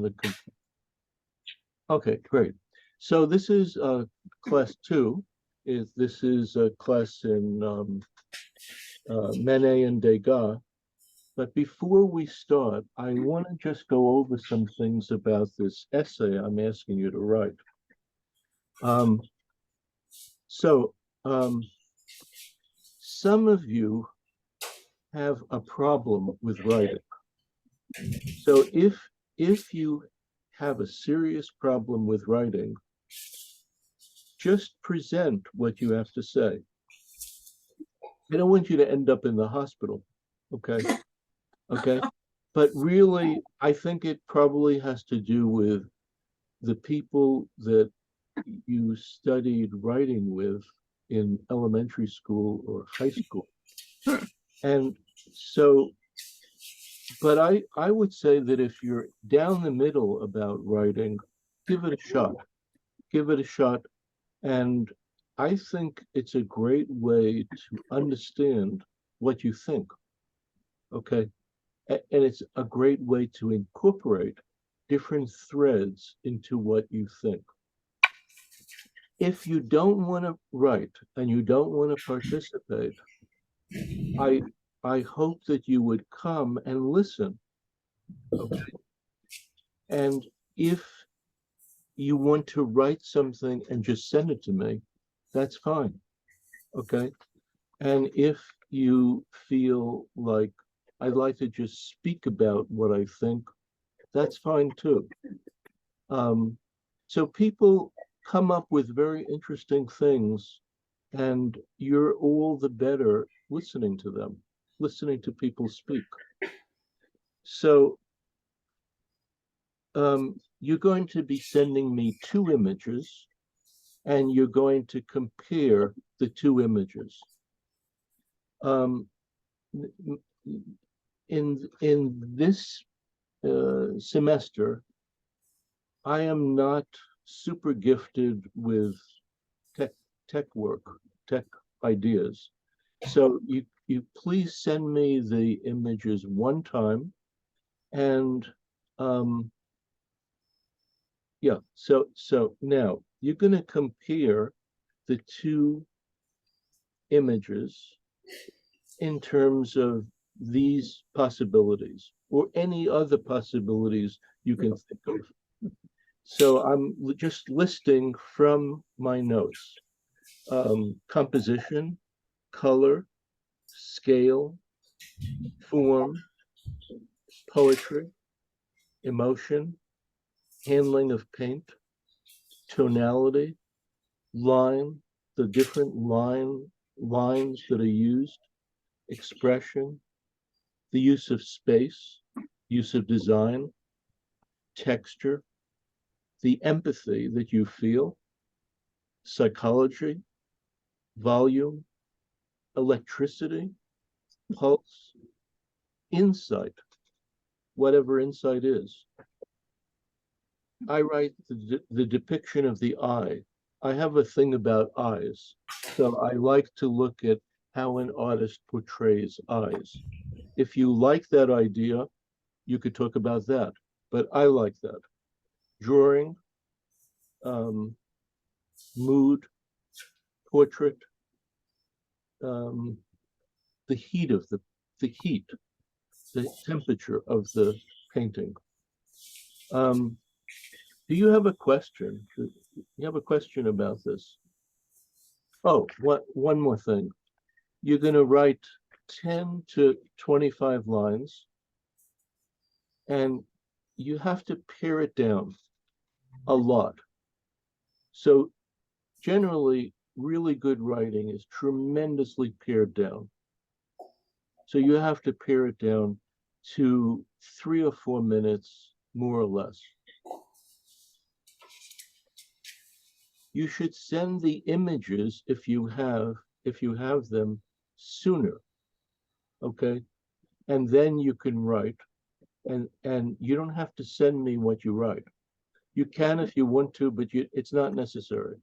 the okay, great. So this is class two. This is a class in Manet and Degas. But before we start, I want to just go over some things about this essay I'm asking you to write. Um, so some of you have a problem with writing. So if you have a serious problem with writing, just present what you have to say. I don't want you to end up in the hospital, okay? Okay. But really, I think it probably has to do with the people that you studied writing with in elementary school or high school. And so, but I would say that if you're down the middle about writing, give it a shot. Give it a shot. And I think it's a great way to understand what you think. Okay. And it's a great way to incorporate different threads into what you think. If you don't want to write and you don't want to participate, I I hope that you would come and listen. Okay. And if you want to write something and just send it to me, that's fine. Okay. And if you feel like I'd like to just speak about what I think, that's fine too. So people come up with very interesting things, and you're all the better listening to them, listening to people speak. So you're going to be sending me two images, and you're going to compare the two images. In this semester, I am not super gifted with tech work, tech ideas. So you please send me the images one time, and yeah. So now you're going to compare the two images in terms of these possibilities or any other possibilities you can think of. So I'm just listing from my notes: composition, color, scale, form, poetry, emotion, handling of paint, tonality, line, the different lines that are used, expression, the use of space, use of design, texture, the empathy that you feel, psychology, volume, electricity, pulse, insight, whatever insight is. I write the depiction of the eye. I have a thing about eyes. So I like to look at how an artist portrays eyes. If you like that idea, you could talk about that. But I like that. Drawing, mood, portrait, the heat of the heat, the temperature of the painting. Do you have a question? Do you have a question about this? Oh, one more thing. You're going to write 10 to 25 lines, and you have to pare it down a lot. So generally, really good writing is tremendously pared down. So you have to pare it down to 3 or 4 minutes, more or less. You should send the images if you have them sooner, okay? And then you can write, and you don't have to send me what you write. You can if you want to, but it's not necessary.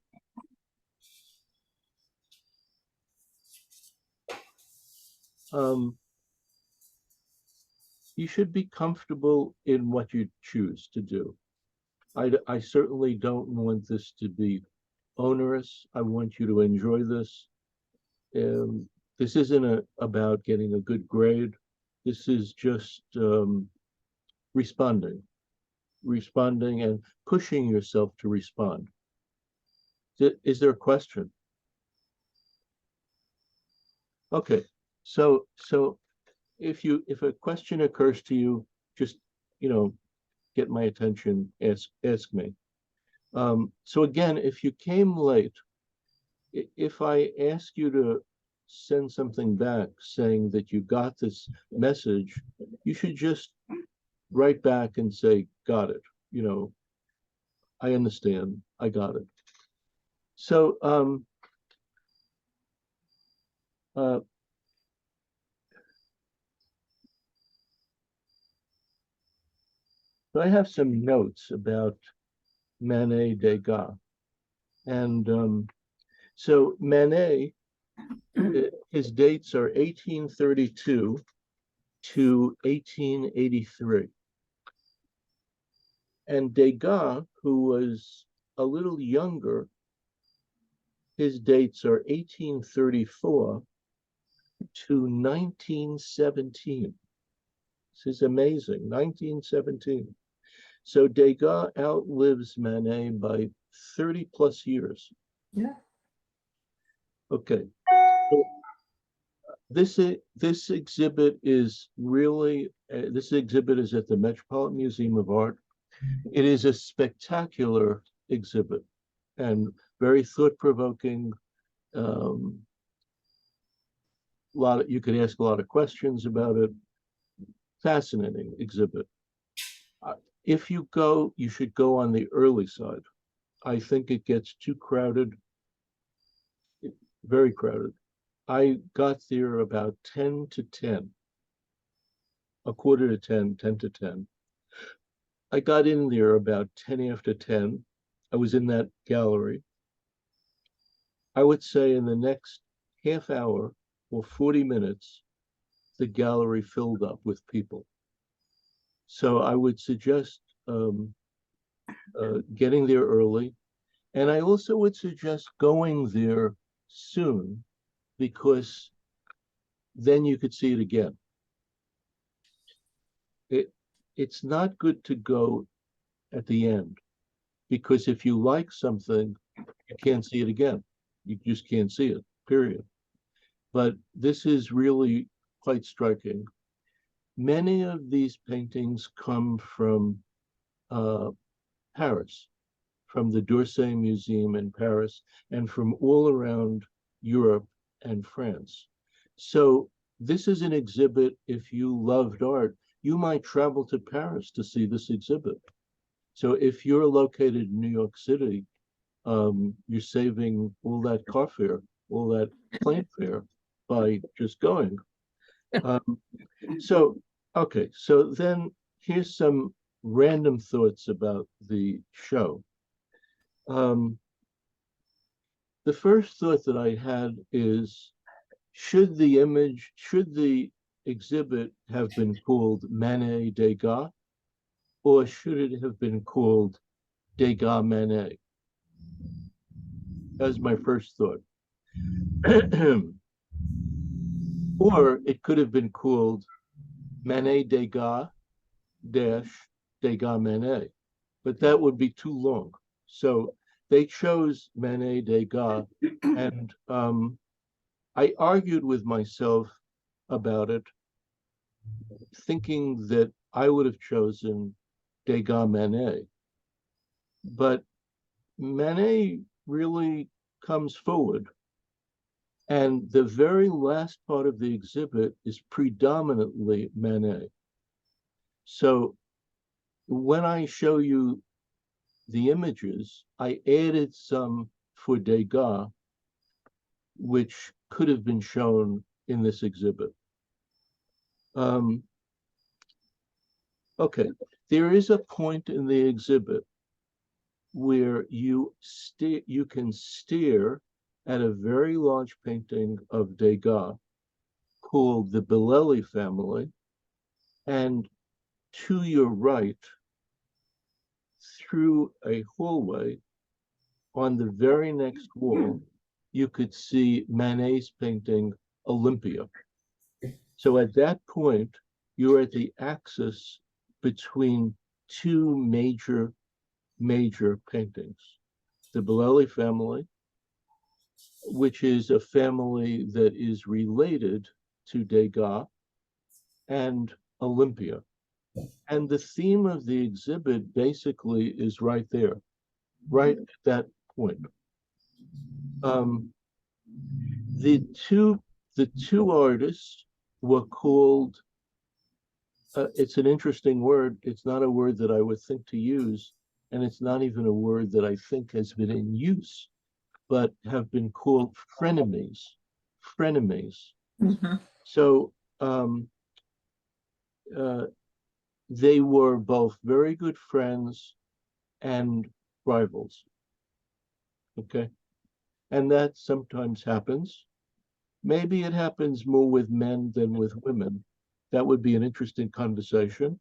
you should be comfortable in what you choose to do. I certainly don't want this to be onerous. I want you to enjoy this. This isn't about getting a good grade. This is just responding, responding and pushing yourself to respond. Is there a question? Okay, so if a question occurs to you, just you know get my attention. Ask me. So again, if you came late, if I ask you to send something back saying that you got this message, you should just write back and say, got it. I understand. I got it. So uh, I have some notes about Manet-Degas. And so Manet, his dates are 1832 to 1883. And Degas, who was a little younger, his dates are 1834 to 1917. This is amazing, 1917. So Degas outlives Manet by 30 plus years. Yeah. Okay. So this exhibit is really, this exhibit is at the Metropolitan Museum of Art. It is a spectacular exhibit and very thought-provoking. You could ask a lot of questions about it. Fascinating exhibit. If you go, you should go on the early side. I think it gets too crowded, very crowded. I got there about 10 to 10, a quarter to 10, 10 to 10. I got in there about 10 after 10. I was in that gallery. I would say in the next half hour or 40 minutes, the gallery filled up with people. So I would suggest getting there early. And I also would suggest going there soon because then you could see it again. It's not good to go at the end because if you like something, you can't see it again. You just can't see it, period. But this is really quite striking. Many of these paintings come from Paris, from the d'Orsay Museum in Paris, and from all around Europe and France. So this is an exhibit, if you loved art, you might travel to Paris to see this exhibit. So if you're located in New York City, you're saving all that car fare, all that plane fare by just going. Um, so, okay, so then here's some random thoughts about the show. The first thought that I had is, should the exhibit have been called Manet-Degas, or should it have been called Degas Manet? That was my first thought. Or it could have been called Manet-Degas dash Degas Manet, but that would be too long. So they chose Manet-Degas, and I argued with myself about it, thinking that I would have chosen Degas Manet. But Manet really comes forward. And the very last part of the exhibit is predominantly Manet. So when I show you the images, I added some for Degas, which could have been shown in this exhibit. Okay, there is a point in the exhibit where you can stare at a very large painting of Degas called the Bellelli family. And to your right, through a hallway on the very next wall, you could see Manet's painting Olympia. So at that point, you're at the axis between two major paintings. The Bellelli family, which is a family that is related to Degas, and Olympia. And the theme of the exhibit basically is right there, right at that point. The two artists were called. It's an interesting word. It's not a word that I would think to use, and it's not even a word that I think has been in use, but have been called frenemies. Frenemies. Mhm. So um, uh, they were both very good friends and rivals. Okay. And that sometimes happens. Maybe it happens more with men than with women. That would be an interesting conversation.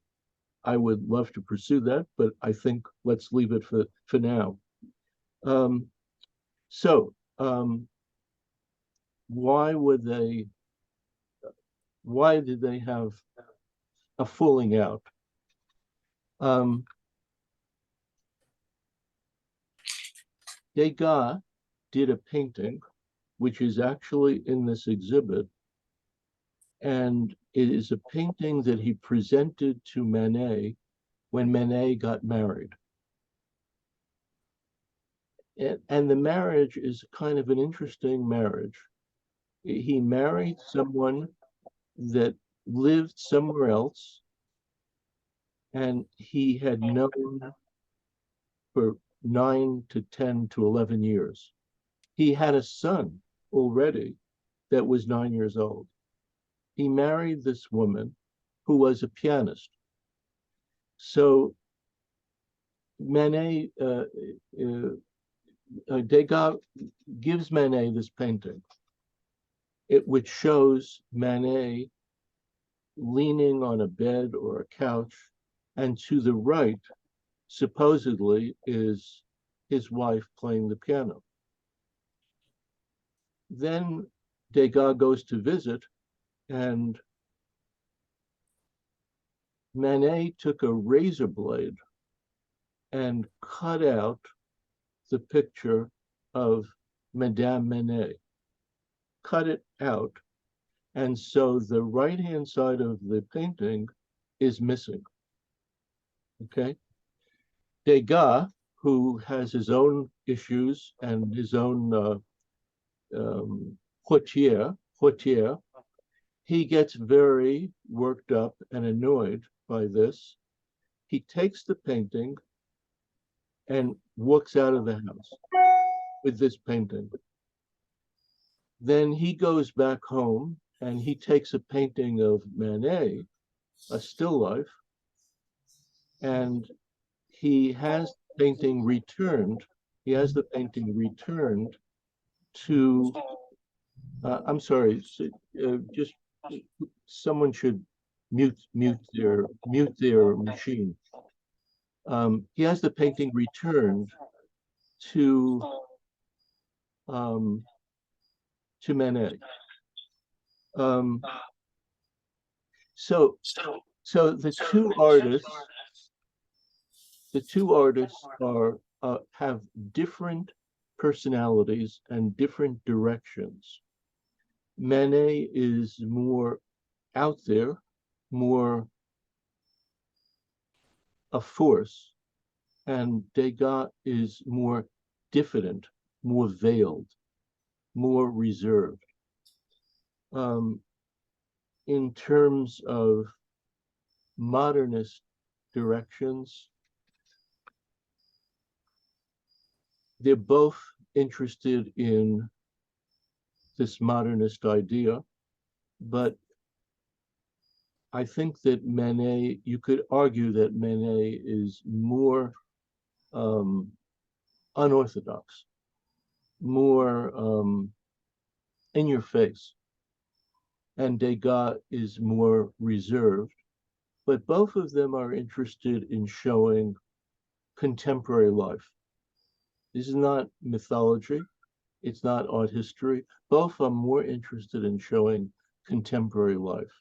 I would love to pursue that, but I think let's leave it for now. Um, so, why would they? Why did they have a falling out? Um, Degas did a painting, which is actually in this exhibit, and it is a painting that he presented to Manet when Manet got married. And the marriage is kind of an interesting marriage. He married someone that lived somewhere else, and he had known for 9 to 10 to 11 years. He had a son already that was 9 years old. He married this woman who was a pianist. So Manet, Degas gives Manet this painting, which shows Manet leaning on a bed or a couch, and to the right, supposedly, is his wife playing the piano. Then Degas goes to visit, and Manet took a razor blade and cut out the picture of Madame Manet, cut it out. And so the right-hand side of the painting is missing. Okay. Degas, who has his own issues and his own portiere, he gets very worked up and annoyed by this. He takes the painting and walks out of the house with this painting. Then he goes back home and he takes a painting of Manet, a still life, and he has the painting returned. He has the painting returned to. I'm sorry. Just someone should mute their machine. He has the painting returned to um, to Manet. Um, so so the two artists are have different personalities and different directions. Manet is more out there, more a force, and Degas is more diffident, more veiled, more reserved. Um, in terms of modernist directions, they're both interested in this modernist idea, but I think that Manet, you could argue that Manet is more um, unorthodox, more in your face, and Degas is more reserved. but both of them are interested in showing contemporary life. This is not mythology. It's not art history. Both are more interested in showing contemporary life.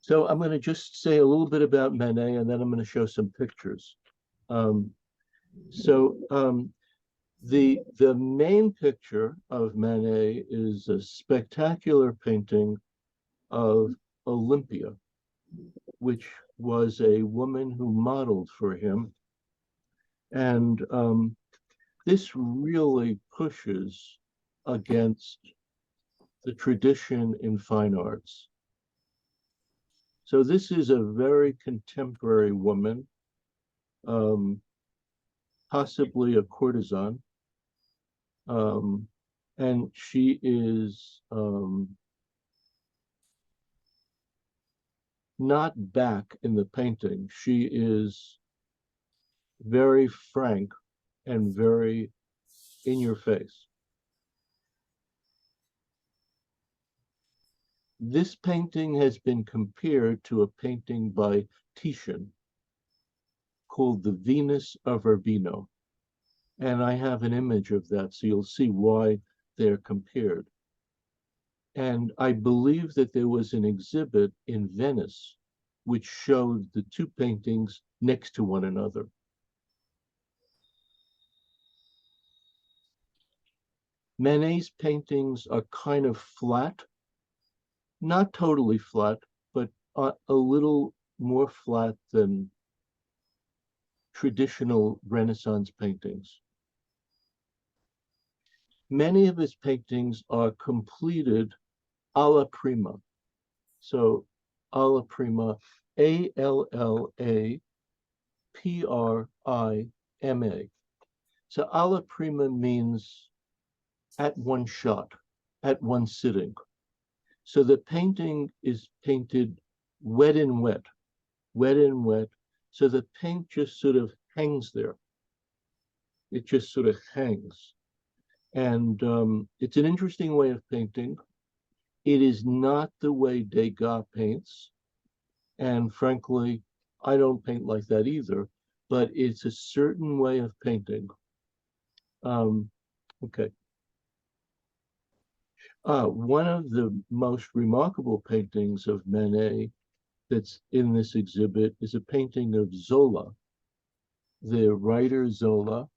So I'm going to just say a little bit about Manet, and then I'm going to show some pictures. Um, the main picture of Manet is a spectacular painting of Olympia, which was a woman who modeled for him. And this really pushes against the tradition in fine arts. So this is a very contemporary woman, possibly a courtesan, and she is not back in the painting. She is very frank and very in your face. This painting has been compared to a painting by Titian called The Venus of Urbino. And I have an image of that, so you'll see why they're compared. And I believe that there was an exhibit in Venice which showed the two paintings next to one another. Manet's paintings are kind of flat, not totally flat, but a little more flat than traditional Renaissance paintings. Many of his paintings are completed alla prima. So alla prima, Allaprima. So alla prima means at one shot, at one sitting. So the painting is painted wet in wet, wet in wet. So the paint just sort of hangs there. It just sort of hangs. And it's an interesting way of painting. It is not the way Degas paints. And frankly, I don't paint like that either, but it's a certain way of painting. Okay. One of the most remarkable paintings of Manet that's in this exhibit is a painting of Zola, the writer Zola.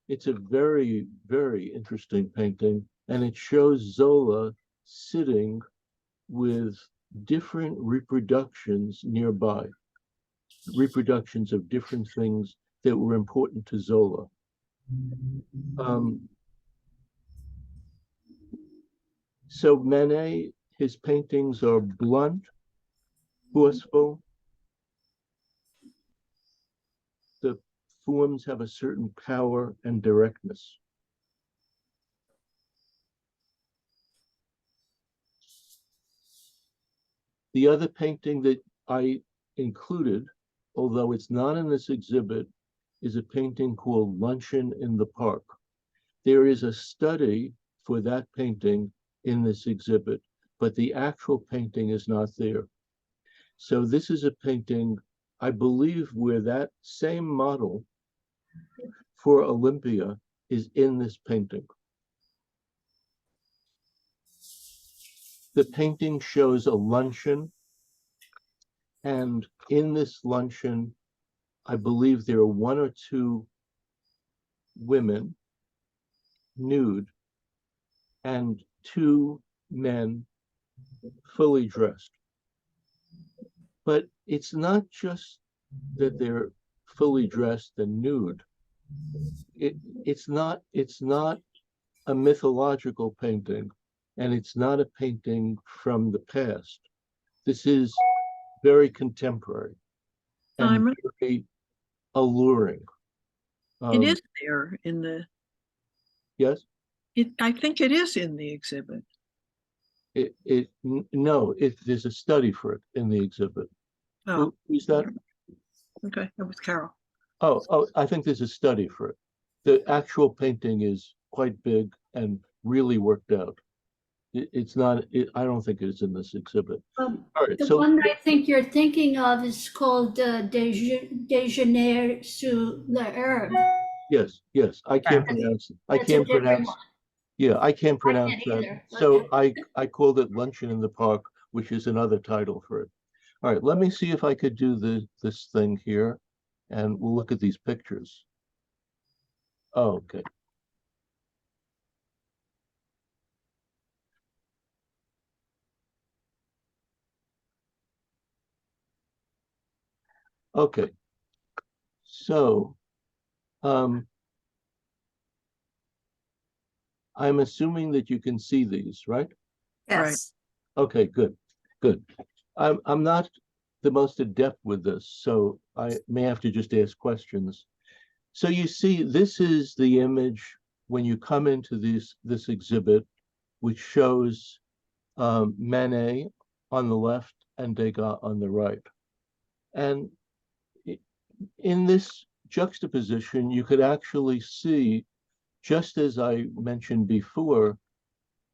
It's a very, very interesting painting, and it shows Zola sitting with different reproductions nearby, reproductions of different things that were important to Zola. So Manet, his paintings are blunt, forceful. The forms have a certain power and directness. The other painting that I included, although it's not in this exhibit, is a painting called Luncheon in the Park. There is a study for that painting in this exhibit, but the actual painting is not there. So this is a painting, I believe, where that same model for Olympia is in this painting. The painting shows a luncheon, and in this luncheon, I believe there are one or two women nude and two men fully dressed. But it's not just that they're fully dressed and nude. It's not a mythological painting, and it's not a painting from the past. This is very contemporary and very alluring. It is there in the. Yes. I think it is in the exhibit. No, there's a study for it in the exhibit. Oh. Who's that? Okay, that was Carol. I think there's a study for it. The actual painting is quite big and really worked out. It's not, I don't think it's in this exhibit. All right, The so one I think you're thinking of is called Déjeuner sur l'herbe. yes, I can't Correct. pronounce it. That's a different one. Yeah, I can't I pronounce can't that. either. So I called it Luncheon in the Park, which is another title for it. All right, let me see if I could do this thing here, and we'll look at these pictures. Oh, okay. Okay. So, um, I'm assuming that you can see these, right? Yes. Okay, good, good. I'm not the most adept with this, so I may have to just ask questions. So you see, this is the image when you come into this exhibit, which shows Manet on the left and Degas on the right. And in this juxtaposition, you could actually see, just as I mentioned before,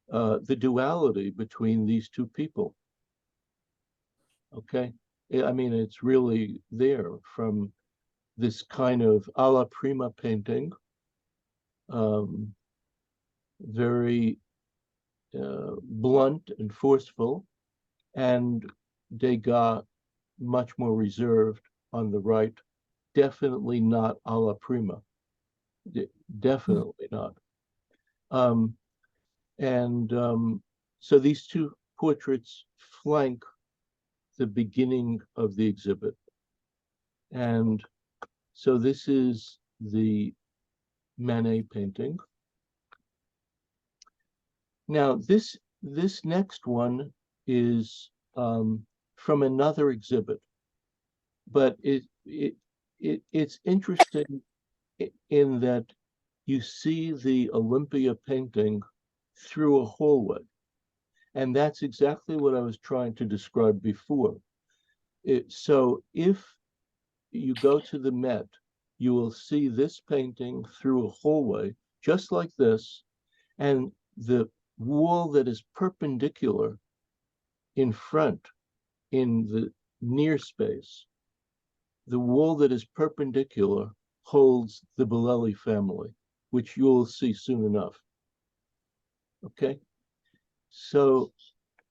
the duality between these two people. Okay, I mean, it's really there from this kind of alla prima painting, um, very blunt and forceful, and Degas much more reserved on the right, definitely not alla prima, definitely not. Um, and so these two portraits flank the beginning of the exhibit. And so this is the Manet painting. Now this next one is from another exhibit, but it's interesting in that you see the Olympia painting through a hallway. And that's exactly what I was trying to describe before. So if you go to the Met, you will see this painting through a hallway, just like this, and the wall that is perpendicular in front, in the near space, the wall that is perpendicular holds the Bolelli family, which you'll see soon enough. Okay, so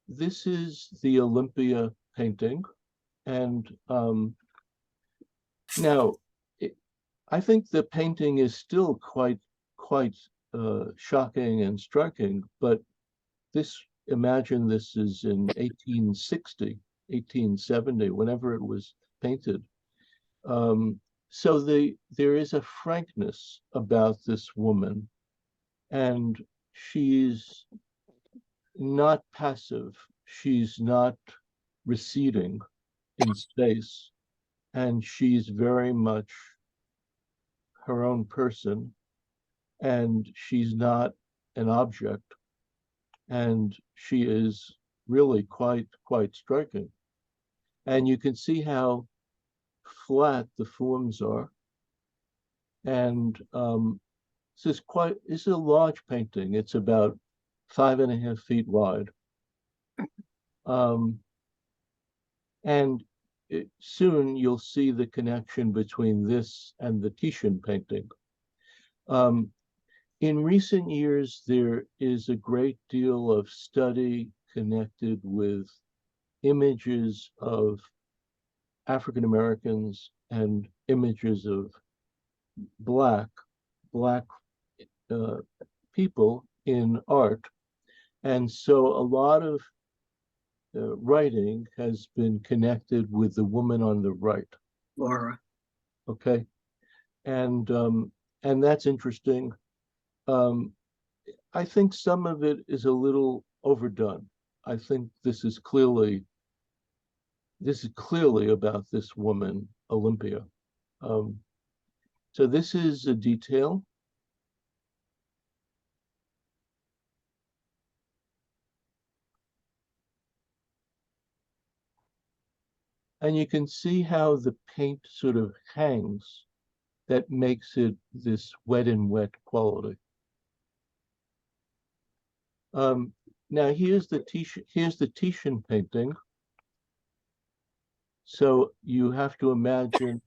this is the Olympia painting, and now I think the painting is still quite shocking and striking, but imagine this is in 1860, 1870, whenever it was painted. So there is a frankness about this woman, and she's not passive. She's not receding in space, and she's very much her own person, and she's not an object, and she is really quite striking. And you can see how flat the forms are. And this is a large painting. It's about 5.5 feet wide. Um, and soon you'll see the connection between this and the Titian painting. In recent years, there is a great deal of study connected with images of African Americans and images of black uh, people in art. And so a lot of writing has been connected with the woman on the right. Laura. Okay, and that's interesting. I think some of it is a little overdone. I think this is clearly about this woman, Olympia. Um, so this is a detail. And you can see how the paint sort of hangs that makes it this wet and wet quality. Now here's the Titian painting. So you have to imagine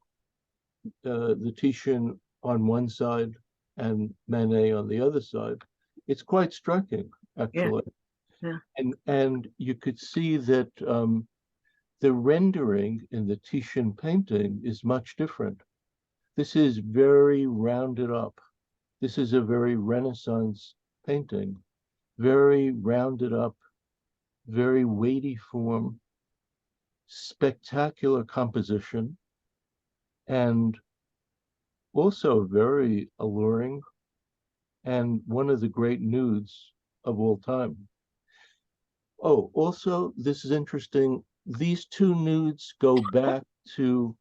the Titian on one side and Manet on the other side. It's quite striking, actually. Yeah. And you could see that the rendering in the Titian painting is much different. This is very rounded up. This is a very Renaissance painting, very rounded up, very weighty form, spectacular composition, and also very alluring, and one of the great nudes of all time. Oh, also, this is interesting. These two nudes go back to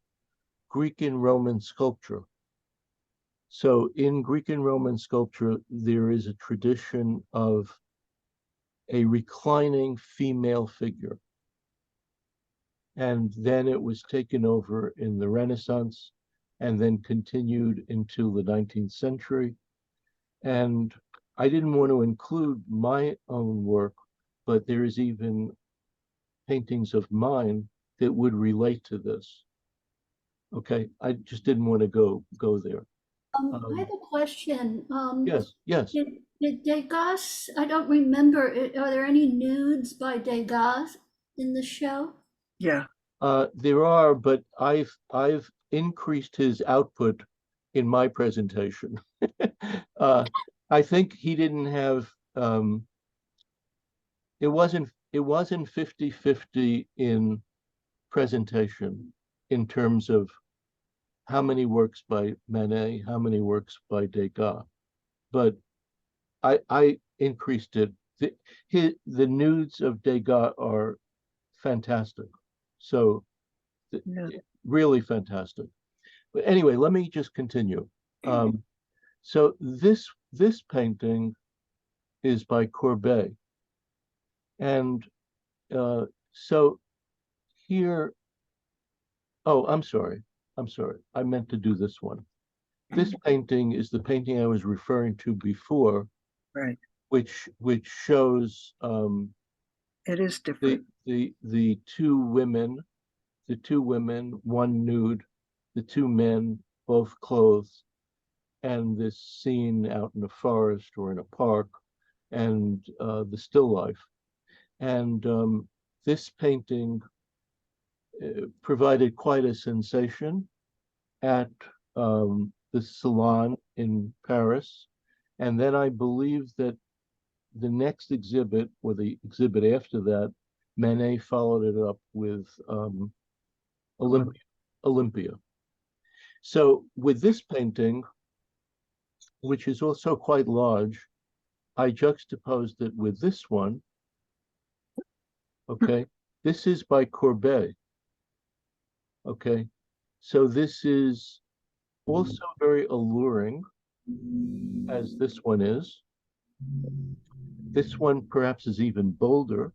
Greek and Roman sculpture. So in Greek and Roman sculpture, there is a tradition of a reclining female figure. And then it was taken over in the Renaissance and then continued into the 19th century. And I didn't want to include my own work, but there is even paintings of mine that would relate to this. Okay, I just didn't want to go there. I have a question. Yes. Did Degas, I don't remember, are there any nudes by Degas in the show? Yeah. There are, but I've increased his output in my presentation. I think he didn't have it wasn't 50-50 in presentation in terms of how many works by Manet, how many works by Degas, but I increased it. The nudes of Degas are fantastic, so Yeah. really fantastic. But anyway, let me just continue. So this painting is by Courbet, and so here. Oh, I'm sorry. I meant to do this one. This painting is the painting I was referring to before, Right. which shows It is different. the two women, one nude, the two men, both clothed, and this scene out in a forest or in a park, and the still life. And this painting provided quite a sensation at the Salon in Paris. And then I believe that the next exhibit, or the exhibit after that, Manet followed it up with Olympia. So with this painting, which is also quite large, I juxtaposed it with this one. Okay, this is by Courbet. Okay, so this is also very alluring, as this one is. This one perhaps is even bolder.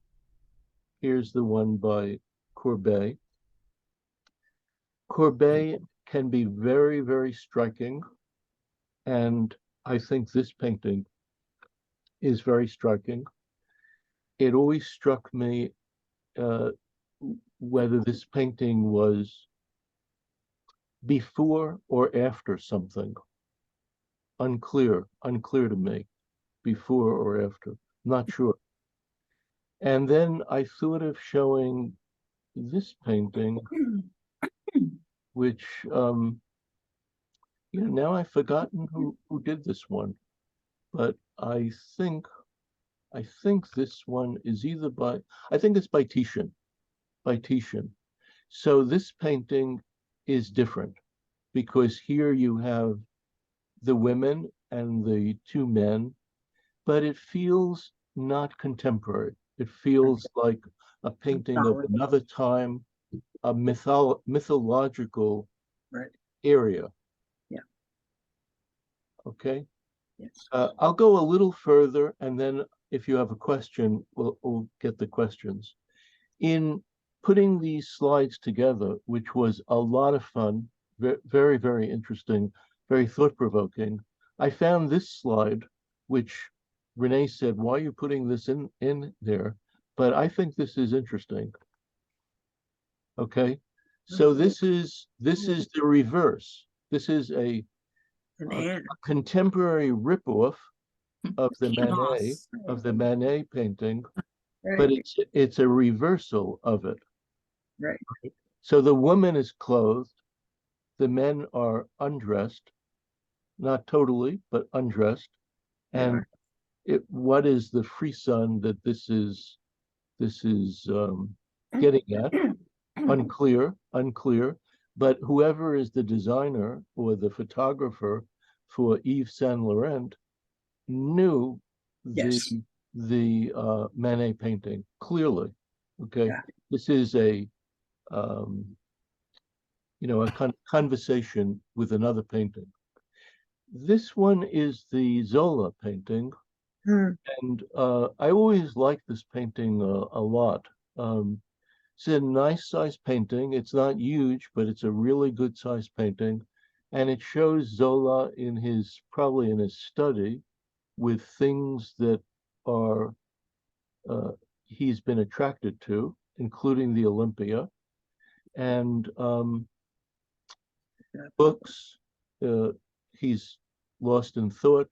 Here's the one by Courbet. Courbet can be very, very striking, and I think this painting is very striking. It always struck me whether this painting was before or after something. Unclear to me, before or after, not sure. And then I thought of showing this painting, which now I've forgotten who did this one, but I think this one is either by, I think it's by Titian. So this painting is different because here you have the women and the two men, but it feels not contemporary. It feels like a painting of another time, a mythological area. Yeah. Okay. Yes. I'll go a little further, and then if you have a question, we'll get the questions. In putting these slides together, which was a lot of fun, very, very interesting, very thought-provoking. I found this slide, which Renee said, why are you putting this in there? But I think this is interesting. Okay, so this is the reverse. This is a contemporary ripoff of the Manet painting, but it's a reversal of it. Right. So the woman is clothed, the men are undressed, not totally, but undressed. And what is the frisson that this is getting at? Unclear. But whoever is the designer or the photographer for Yves Saint Laurent knew the Manet painting clearly. Okay, this is a conversation with another painting. This one is the Zola painting, and I always liked this painting a lot. It's a nice size painting. It's not huge, but it's a really good size painting, and it shows Zola probably in his study with things that are he's been attracted to, including the Olympia, and books. He's lost in thought.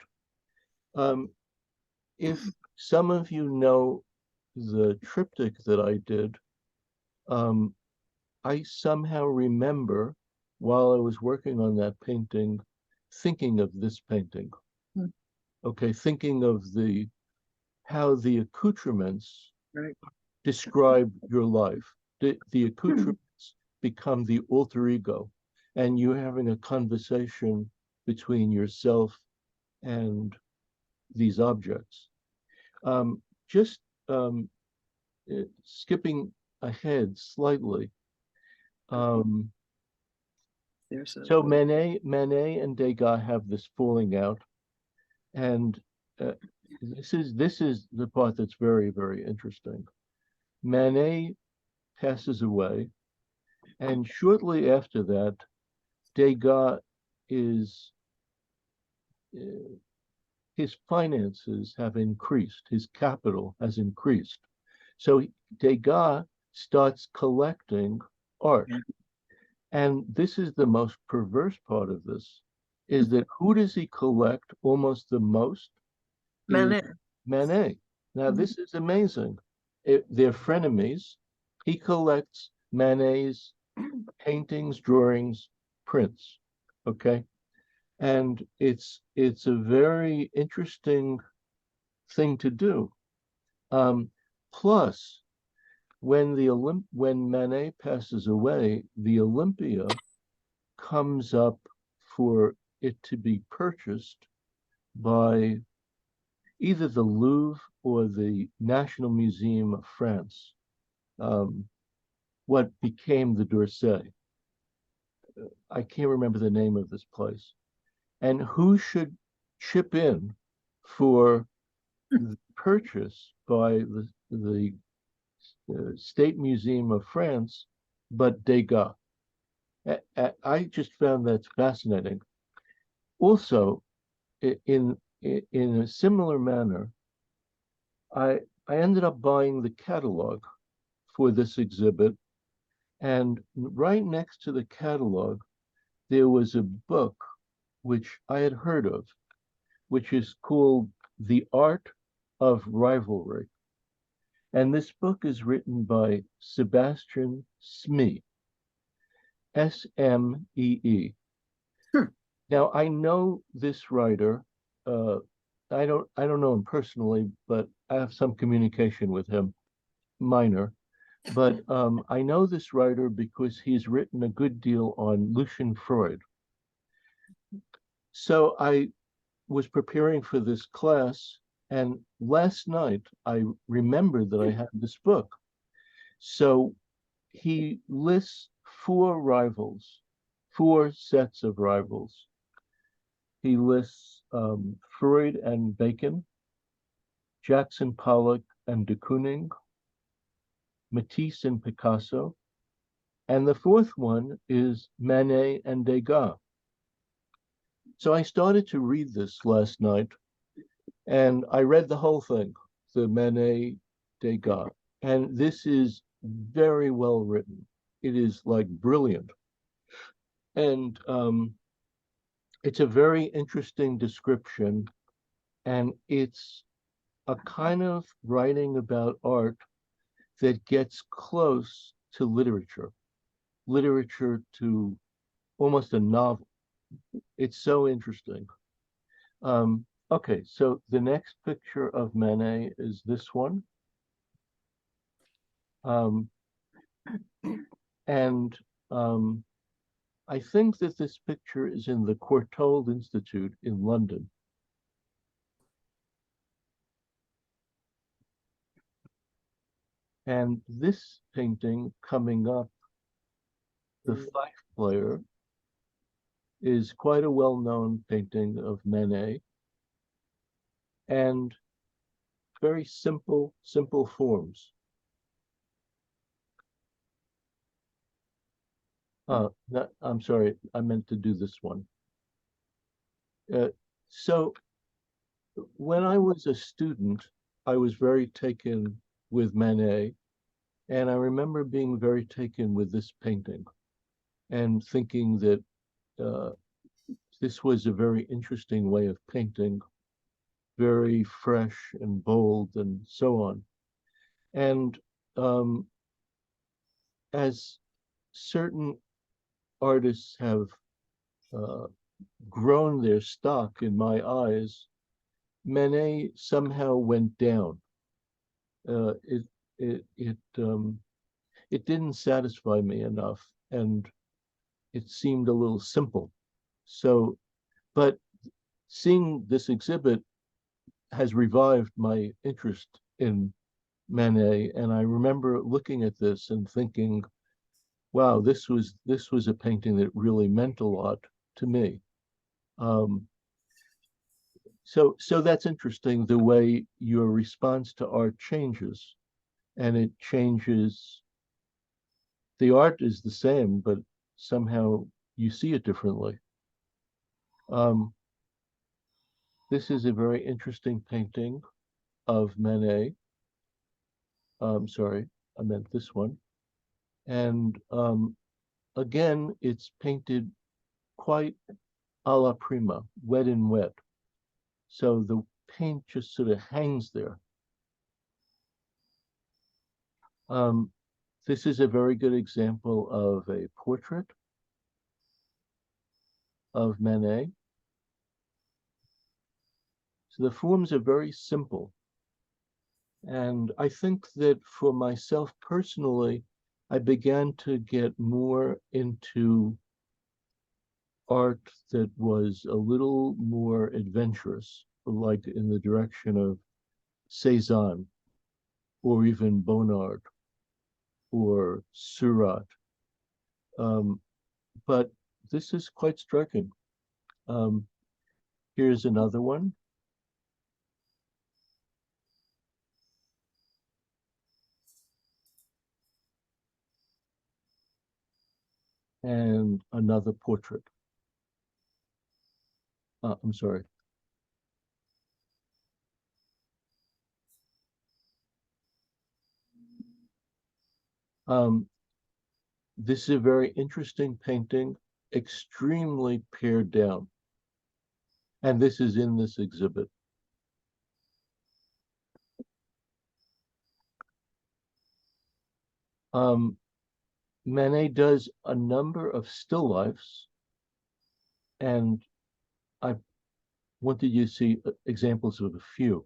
If some of you know the triptych that I did, I somehow remember while I was working on that painting, thinking of this painting. Okay, thinking of how the accoutrements describe your life. The accoutrements become the alter ego, and you're having a conversation between yourself and these objects. Just skipping ahead slightly. So Manet and Degas have this falling out, and this is the part that's very, very interesting. Manet passes away, and shortly after that, Degas his finances have increased, his capital has increased. So Degas starts collecting art. And this is the most perverse part of this, is that who does he collect almost the most? Manet. Now, this is amazing. They're frenemies. He collects Manet's paintings, drawings, prints, okay? And it's a very interesting thing to do. Plus, when Manet passes away, the Olympia comes up for it to be purchased by either the Louvre or the National Museum of France, what became the d'Orsay. I can't remember the name of this place. And who should chip in for the purchase by the State Museum of France, but Degas? I just found that fascinating. Also, in a similar manner, I ended up buying the catalog for this exhibit, and right next to the catalog, there was a book which I had heard of, which is called The Art of Rivalry. And this book is written by Sebastian Smee, S-M-E-E. Now, I know this writer. I don't know him personally, but I have some communication with him, minor. But I know this writer because he's written a good deal on Lucian Freud. So I was preparing for this class, and last night I remembered that I had this book. So he lists four sets of rivals. He lists Freud and Bacon, Jackson Pollock and de Kooning, Matisse and Picasso, and the fourth one is Manet and Degas. So I started to read this last night, and I read the whole thing, the Manet-Degas, and this is very well written. It is like brilliant. And it's a very interesting description, and it's a kind of writing about art that gets close to literature to almost a novel. It's so interesting. Okay, so the next picture of Manet is this one. Um, and I think that this picture is in the Courtauld Institute in London. And this painting coming up, the fife player, is quite a well-known painting of Manet, and very simple forms. I'm sorry, I meant to do this one. So when I was a student, I was very taken with Manet, and I remember being very taken with this painting and thinking that this was a very interesting way of painting, very fresh and bold and so on. And as certain artists have grown their stock in my eyes, Manet somehow went down. Uh, it it it it didn't satisfy me enough, and it seemed a little simple. So, but seeing this exhibit has revived my interest in Manet, and I remember looking at this and thinking, wow, this was a painting that really meant a lot to me. Um, so that's interesting, the way your response to art changes, and it changes. The art is the same, but somehow you see it differently. Um, this is a very interesting painting of Manet. Sorry, I meant this one. And again, it's painted quite a la prima, wet and wet. So the paint just sort of hangs there. Um, this is a very good example of a portrait of Manet. So the forms are very simple. And I think that for myself personally, I began to get more into art that was a little more adventurous, like in the direction of Cézanne or even Bonnard or Seurat. Um, but this is quite striking. Um, here's another one. And another portrait. I'm sorry. Um, this is a very interesting painting, extremely pared down. And this is in this exhibit. Manet does a number of still lifes, and I wanted you to see examples of a few.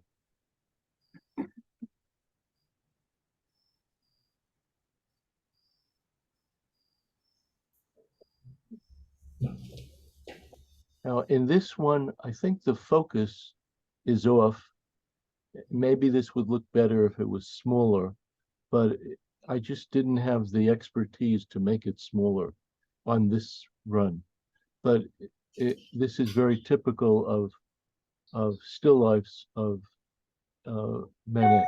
Now, in this one, I think the focus is off. Maybe this would look better if it was smaller, but I just didn't have the expertise to make it smaller on this run. But this is very typical of still lifes of Manet.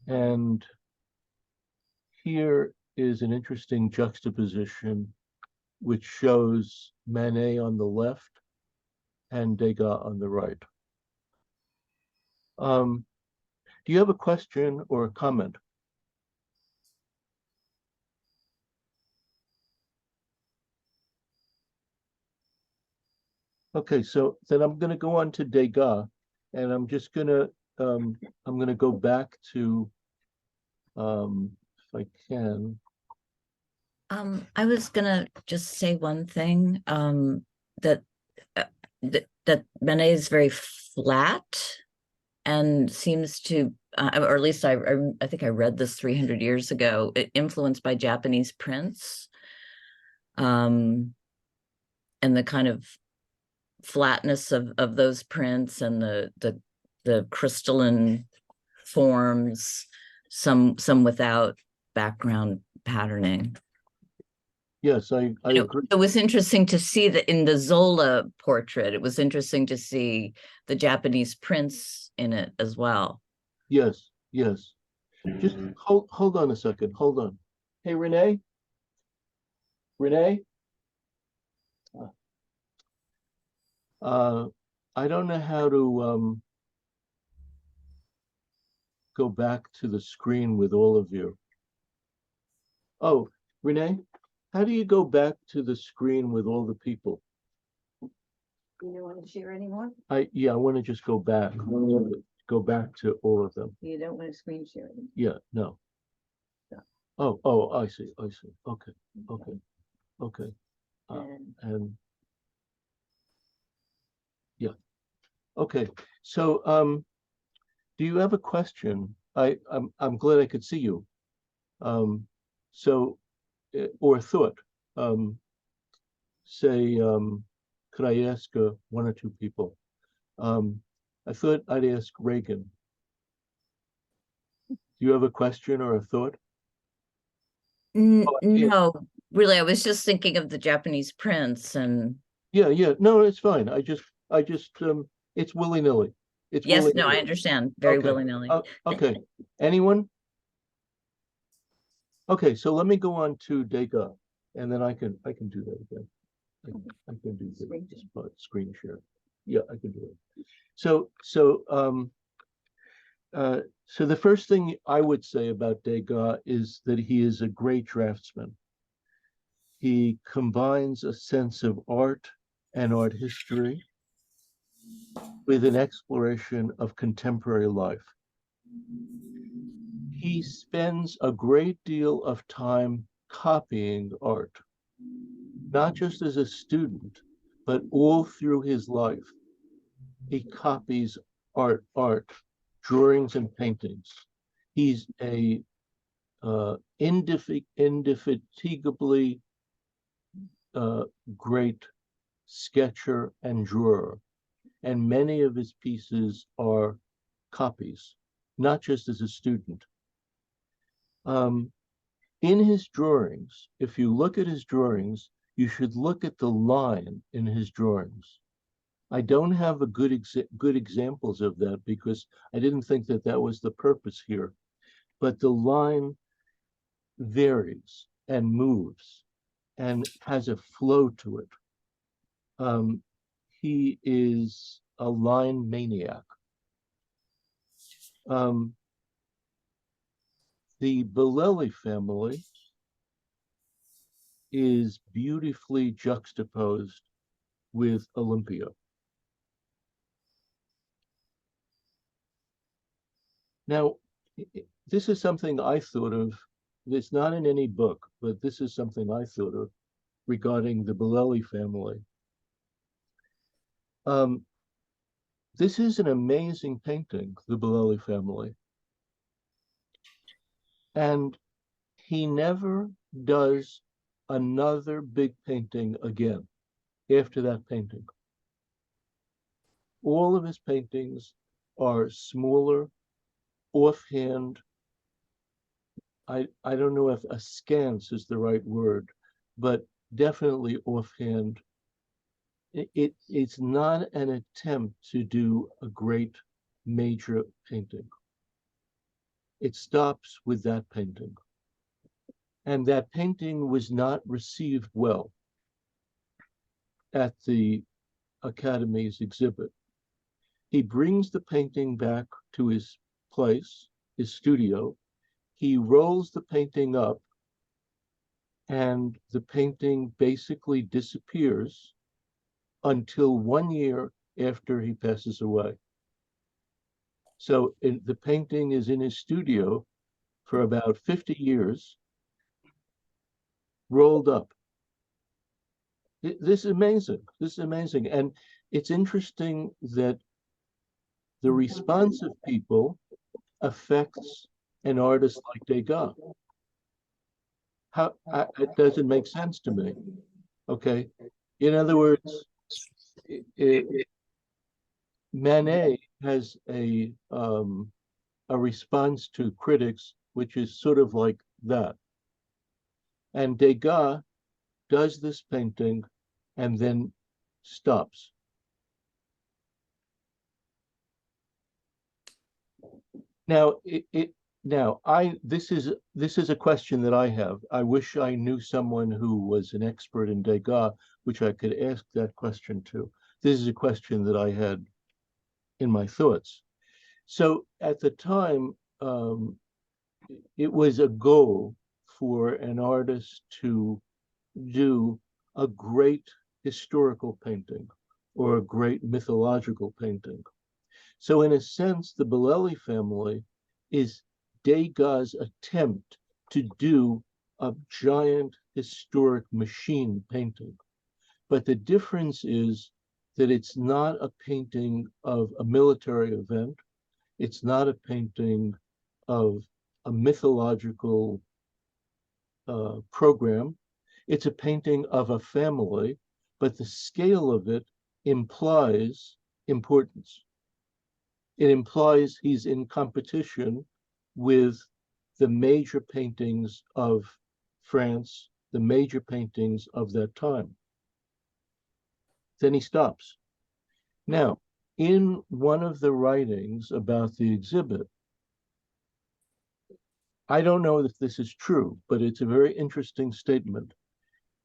And here is an interesting juxtaposition which shows Manet on the left and Degas on the right. Do you have a question or a comment? Okay, so then I'm going to go on to Degas, and I'm just going to go back to, if I can. I was gonna just say one thing, that that Manet is very flat and seems to, or at least I think I read this 300 years ago, influenced by Japanese prints, and the kind of flatness of those prints and the crystalline forms, some without background patterning. Yes, I agree. It was interesting to see that in the Zola portrait. It was interesting to see the Japanese prints in it as well. Yes, yes. Just hold on a second. Hold on. Hey, Renee? Renee? I don't know how to go back to the screen with all of you. Oh, Renee, how do you go back to the screen with all the people? You don't want to share anymore? Yeah, I want to just go back. Go back to all of them. You don't want to screen share anymore? Yeah, no. No. Oh, I see. Okay, okay. And yeah, okay. So, do you have a question? I'm glad I could see you. So, or a thought. Say, could I ask one or two people? I thought I'd ask Reagan. Do you have a question or a thought? No, really, I was just thinking of the Japanese prints and Yeah. No, it's fine. I just it's willy-nilly. It's yes, no, willy-nilly. I understand. Very Okay. willy-nilly. Okay. Anyone? Okay, so let me go on to Degas, and then I can do that again. I can do the screen share. Yeah, I can do it. So the first thing I would say about Degas is that he is a great draftsman. He combines a sense of art and art history with an exploration of contemporary life. He spends a great deal of time copying art, not just as a student, but all through his life. He copies art, drawings and paintings. He's a indefatigably great sketcher and drawer, and many of his pieces are copies, not just as a student. In his drawings, if you look at his drawings, you should look at the line in his drawings. I don't have a good examples of that because I didn't think that that was the purpose here. But the line varies and moves and has a flow to it. He is a line maniac. The Bolelli family is beautifully juxtaposed with Olympia. Now, this is something I thought of. It's not in any book, but this is something I thought of regarding the Bolelli family. This is an amazing painting, the Bolelli family. And he never does another big painting again after that painting. All of his paintings are smaller, offhand. I don't know if askance is the right word, but definitely offhand. It's not an attempt to do a great major painting. It stops with that painting. And that painting was not received well. at the Academy's exhibit. He brings the painting back to his place, his studio. He rolls the painting up, and the painting basically disappears until 1 year after he passes away. So the painting is in his studio for about 50 years, rolled up. This is amazing. This is amazing. And it's interesting that the response of people affects an artist like Degas. It doesn't make sense to me. Okay. In other words, Manet has a response to critics, which is sort of like that. And Degas does this painting and then stops. Now, this is a question that I have. I wish I knew someone who was an expert in Degas, which I could ask that question to. This is a question that I had in my thoughts. So at the time, it was a goal for an artist to do a great historical painting or a great mythological painting. So in a sense, the Bellelli family is Degas' attempt to do a giant historic machine painting. But the difference is that it's not a painting of a military event. It's not a painting of a mythological program. It's a painting of a family, but the scale of it implies importance. It implies he's in competition with the major paintings of France, the major paintings of that time. Then he stops. Now, in one of the writings about the exhibit, I don't know if this is true, but it's a very interesting statement.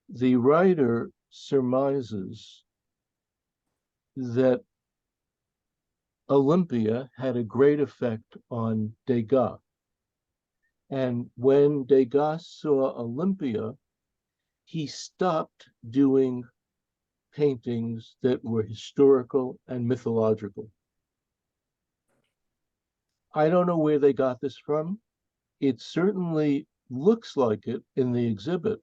The writer surmises that Olympia had a great effect on Degas. And when Degas saw Olympia, he stopped doing paintings that were historical and mythological. I don't know where they got this from. It certainly looks like it in the exhibit,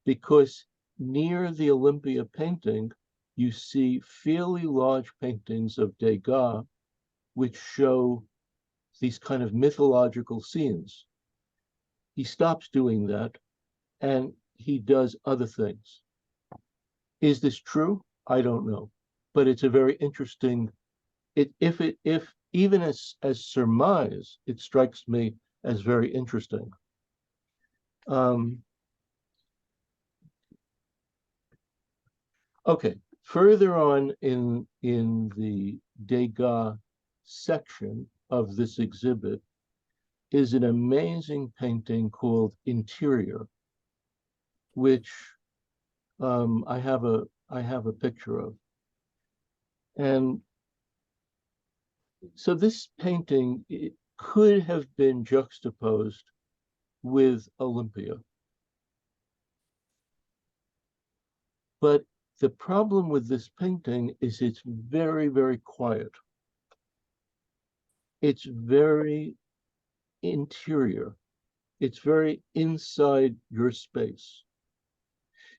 because near the Olympia painting, you see fairly large paintings of Degas, which show these kind of mythological scenes. He stops doing that, and he does other things. Is this true? I don't know, but it's a very interesting. If even as surmise, it strikes me as very interesting. Okay, further on in the Degas section of this exhibit is an amazing painting called Interior, which I have a picture of. And so this painting, it could have been juxtaposed with Olympia. But the problem with this painting is it's very, very quiet. It's very interior. It's very inside your space.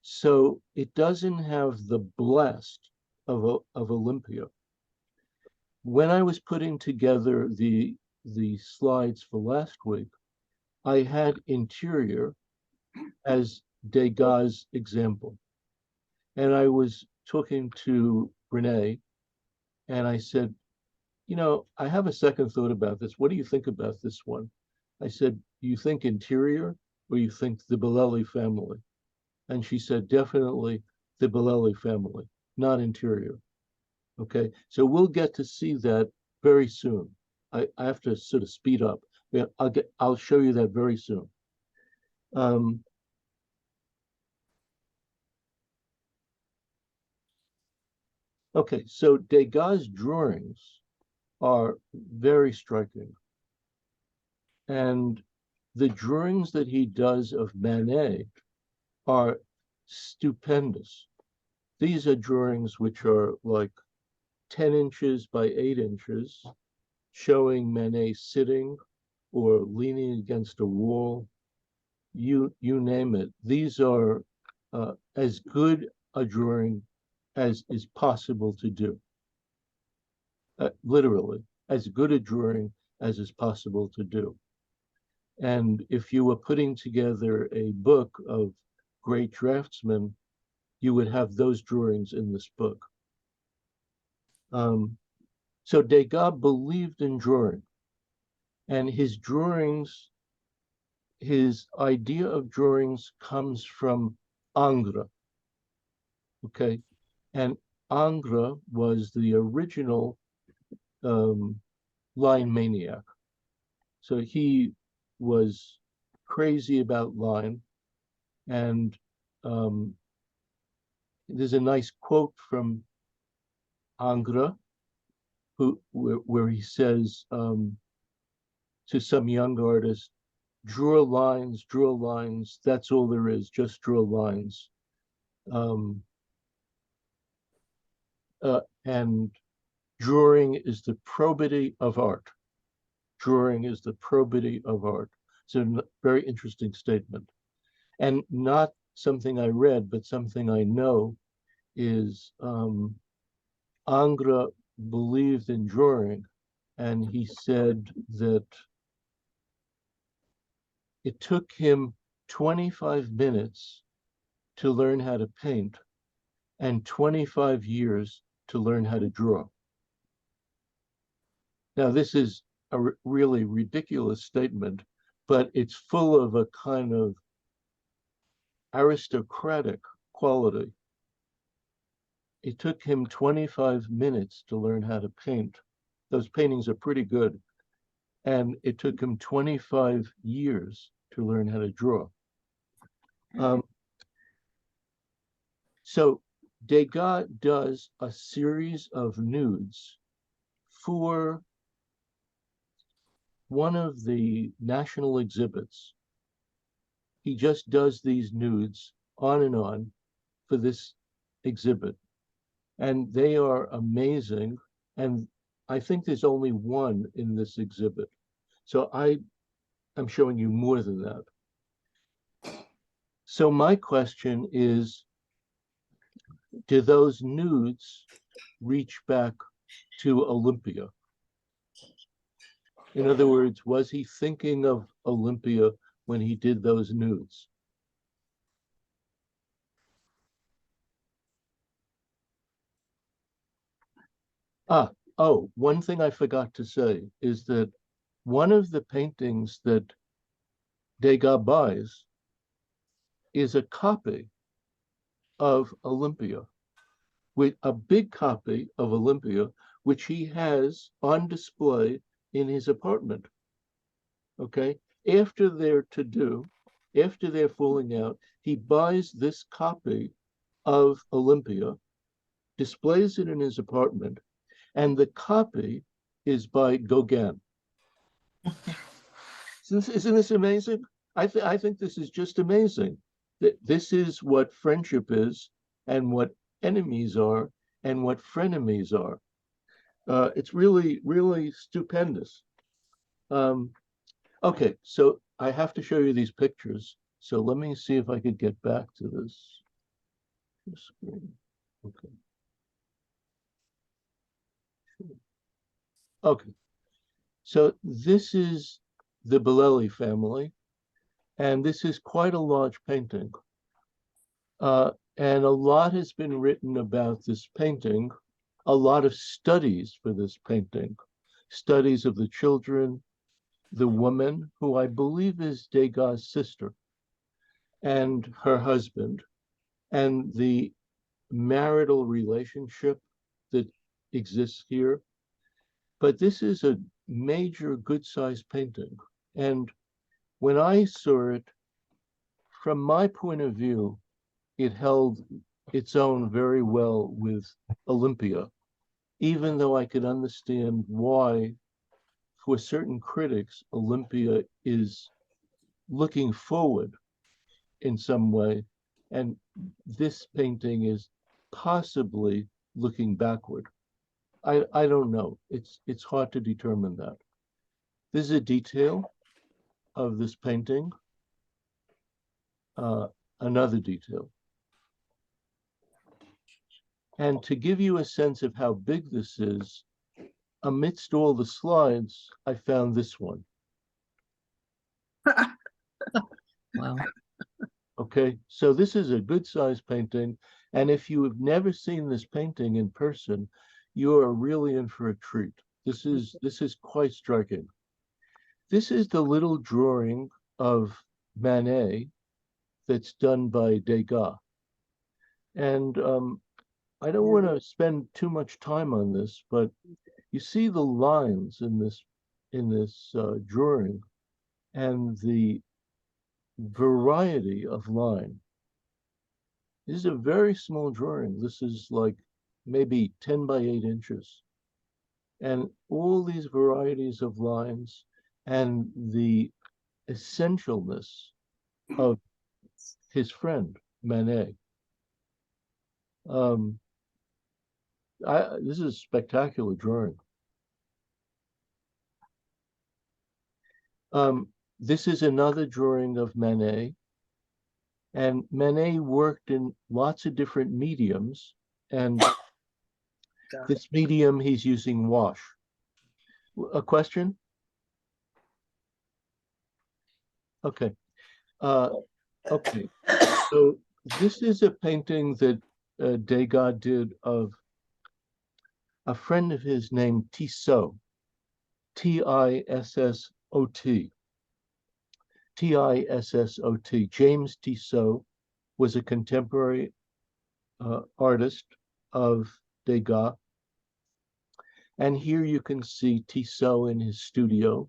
So it doesn't have the blast of Olympia. When I was putting together the slides for last week, I had Interior as Degas' example. And I was talking to Renee, and I said, you know, I have a second thought about this. What do you think about this one? I said, you think Interior, or you think the Bellelli family? And she said, definitely the Bellelli family, not Interior. Okay, so we'll get to see that very soon. I have to sort of speed up. Yeah, I'll show you that very soon. Okay, so Degas' drawings are very striking. And the drawings that he does of Manet are stupendous. These are drawings which are like 10 inches by 8 inches, showing Manet sitting or leaning against a wall. You name it. These are as good a drawing as is possible to do. Literally, as good a drawing as is possible to do. And if you were putting together a book of great draftsmen, you would have those drawings in this book. So Degas believed in drawing, and his drawings, his idea of drawings comes from Ingres, okay? And Ingres was the original line maniac. So he was crazy about line, and there's a nice quote from Ingres, where he says to some young artist, draw lines, that's all there is, just draw lines. And drawing is the probity of art. Drawing is the probity of art. It's a very interesting statement. And not something I read, but something I know is Ingres believed in drawing, and he said that it took him 25 minutes to learn how to paint and 25 years to learn how to draw. Now, this is a really ridiculous statement, but it's full of a kind of aristocratic quality. It took him 25 minutes to learn how to paint. Those paintings are pretty good. And it took him 25 years to learn how to draw. So Degas does a series of nudes for one of the national exhibits. He just does these nudes on and on for this exhibit. And they are amazing. And I think there's only one in this exhibit. So I'm showing you more than that. So my question is, do those nudes reach back to Olympia? In other words, was he thinking of Olympia when he did those nudes? One thing I forgot to say is that one of the paintings that Degas buys is a copy of Olympia, with a big copy of Olympia, which he has on display in his apartment. Okay, after they're falling out, he buys this copy of Olympia, displays it in his apartment, and the copy is by Gauguin. Isn't this amazing? I think this is just amazing. This is what friendship is, and what enemies are, and what frenemies are. It's really, really stupendous. Okay, so I have to show you these pictures. So let me see if I could get back to this screen. Okay. Okay. So this is the Bellelli family, and this is quite a large painting. And a lot has been written about this painting, a lot of studies for this painting, studies of the children, the woman, who I believe is Degas' sister, and her husband, and the marital relationship that exists here. But this is a major good-sized painting. And when I saw it, from my point of view, it held its own very well with Olympia, even though I could understand why, for certain critics, Olympia is looking forward in some way, and this painting is possibly looking backward. I don't know. It's hard to determine that. This is a detail of this painting. Another detail. And to give you a sense of how big this is, amidst all the slides, I found this one. Wow. Okay, so this is a good size painting. And if you have never seen this painting in person, you are really in for a treat. This is quite striking. This is the little drawing of Manet that's done by Degas. And I don't want to spend too much time on this, but you see the lines in this drawing and the variety of line. This is a very small drawing. This is like maybe 10 by 8 inches. And all these varieties of lines and the essentialness of his friend, Manet. This is a spectacular drawing. This is another drawing of Manet. And Manet worked in lots of different mediums. And this medium, he's using wash. A question? Okay. Okay. So this is a painting that Degas did of a friend of his named Tissot, Tissot. Tissot. James Tissot was a contemporary artist of Degas. And here you can see Tissot in his studio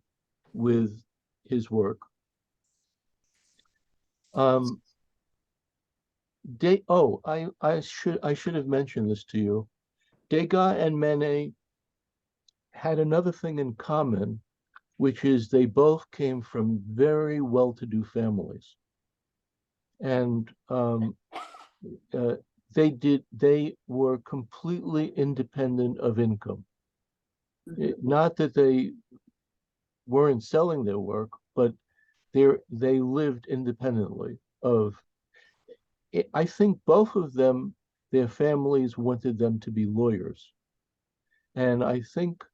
with his work. I should have mentioned this to you. Degas and Manet had another thing in common, which is they both came from very well-to-do families. And they were completely independent of income. Not that they weren't selling their work, but they lived independently of. I think both of them, their families wanted them to be lawyers, and I think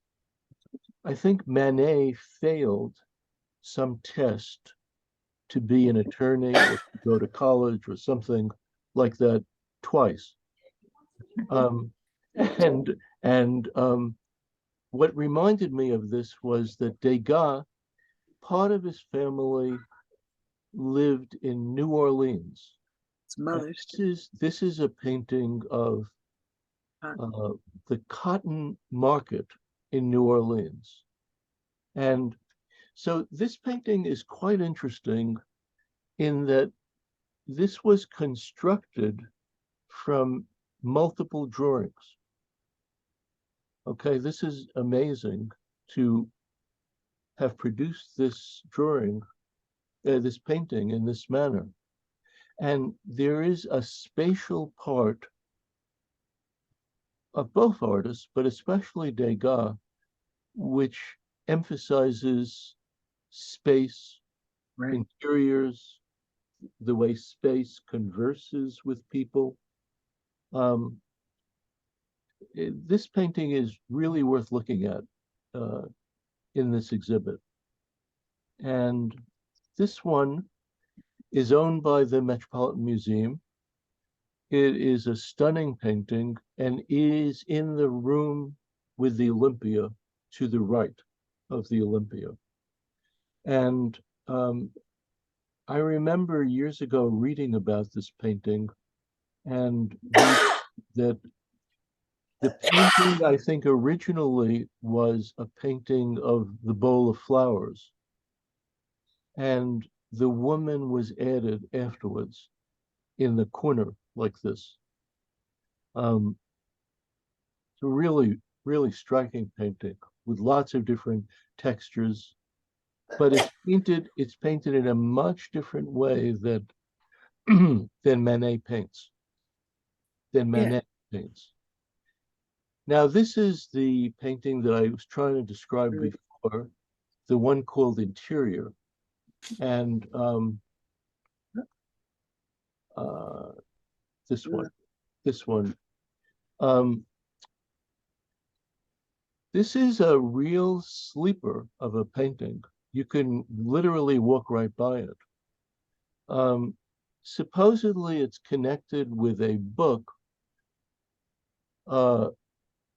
Manet failed some test to be an attorney or to go to college or something like that twice. And what reminded me of this was that Degas, part of his family lived in New Orleans. It's mother's. This is a painting of the cotton market in New Orleans. And so this painting is quite interesting in that this was constructed from multiple drawings. Okay, this is amazing to have produced this drawing, this painting in this manner. And there is a spatial part of both artists, but especially Degas, which emphasizes space, Right. interiors, the way space converses with people. This painting is really worth looking at in this exhibit. And this one is owned by the Metropolitan Museum. It is a stunning painting and is in the room with the Olympia to the right of the Olympia. And I remember years ago reading about this painting and that the painting, I think, originally was a painting of the bowl of flowers. And the woman was added afterwards in the corner like this. It's a really, really striking painting with lots of different textures, but it's painted in a much different way that than Manet paints, than Manet paints. Now, this is the painting that I was trying to describe before, the one called Interior. And this one. This is a real sleeper of a painting. You can literally walk right by it. Supposedly, it's connected with a book,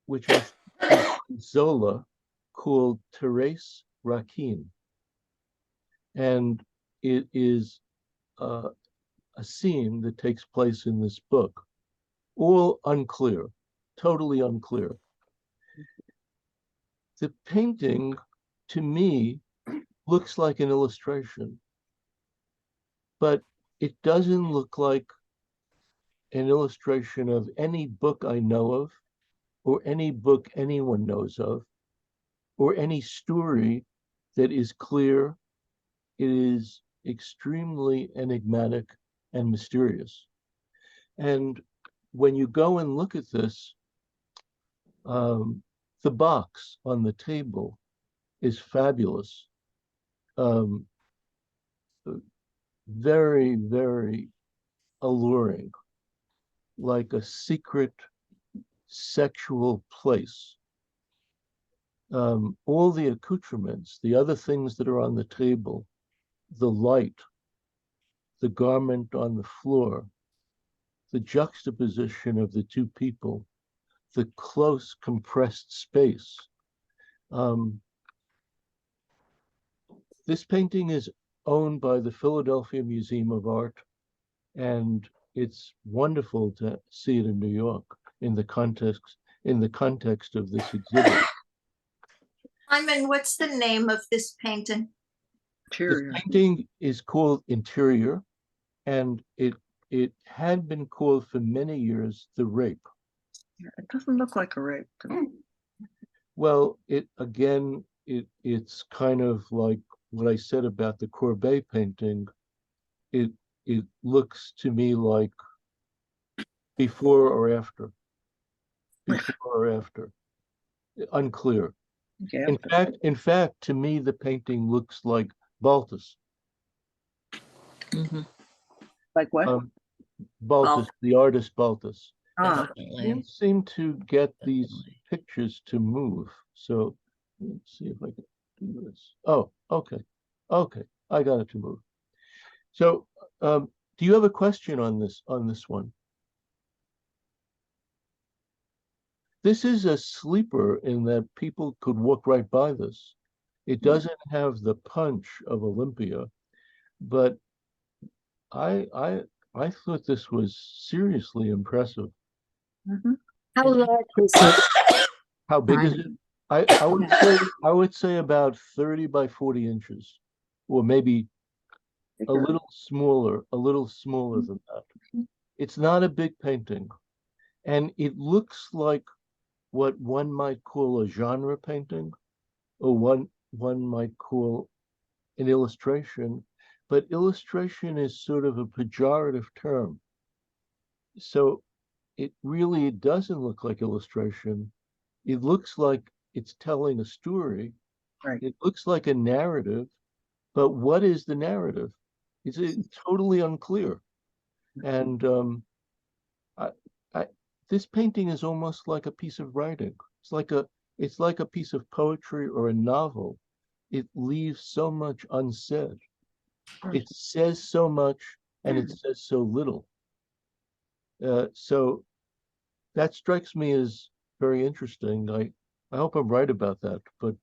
which I think is Zola, called Thérèse Raquin. And it is a scene that takes place in this book. All unclear, totally unclear. The painting, to me, looks like an illustration, but it doesn't look like an illustration of any book I know of, or any book anyone knows of, or any story that is clear. It is extremely enigmatic and mysterious. And when you go and look at this, the box on the table is fabulous. Very, very alluring, like a secret sexual place. All the accoutrements, the other things that are on the table, the light, the garment on the floor, the juxtaposition of the two people, the close compressed space. This painting is owned by the Philadelphia Museum of Art, and it's wonderful to see it in New York in the context of this exhibit. Simon, what's the name of this painting? Interior. The painting is called Interior, and it had been called for many years The Rape. Yeah, it doesn't look like a rape to me. Well, it's kind of like what I said about the Courbet painting. It looks to me like before or after. Before or after. Unclear. Okay, In fact, to me, the painting looks like Baltus. like what? Baltus, the artist Baltus. Definitely. Can't seem to get these Definitely. pictures to move. So let's see if I can do this. Oh, okay. Okay, I got it to move. So do you have a question on this one? This is a sleeper in that people could walk right by this. It doesn't have the punch of Olympia, but I thought this was seriously impressive. How large is it? How big is it? I would say about 30 by 40 inches, or maybe a little smaller than that. It's not a big painting, and it looks like what one might call a genre painting, or one might call an illustration, but illustration is sort of a pejorative term. So it really doesn't look like illustration. It looks like it's telling a story. Right. It looks like a narrative, but what is the narrative? It's totally unclear. And this painting is almost like a piece of writing. It's like a piece of poetry or a novel. It leaves so much unsaid. It says so much and it says so little. So that strikes me as very interesting. I hope I'm right about that. But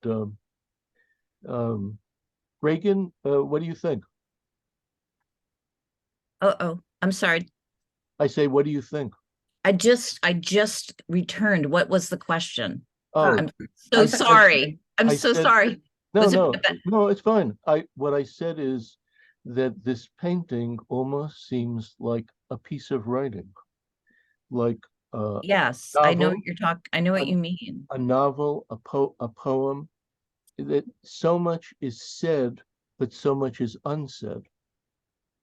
Reagan, what do you think? Oh, I'm sorry. I say, what do you think? I just returned. What was the question? Oh, I'm so I- sorry. I'm I so said- sorry. Was it- No, it's fine. What I said is that this painting almost seems like a piece of writing, like Yes, I know what novel, you're talking, I know what a- you mean. a novel, a poem, that so much is said, but so much is unsaid.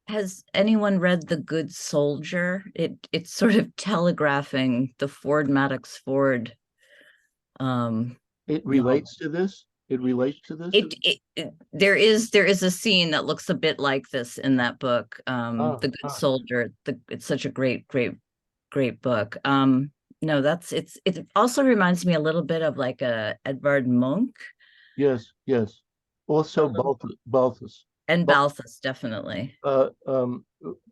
Has anyone read The Good Soldier? It's sort of telegraphing the Ford Maddox Ford. It No. relates to this. It relates to this. There is a scene that looks a bit like this in that book, The Good Ah. Soldier. It's such a great book. No, it also reminds me a little bit of like a Edvard Munch Yes, yes. Also, Balthus. and Bal- Balthus, definitely. Uh, um,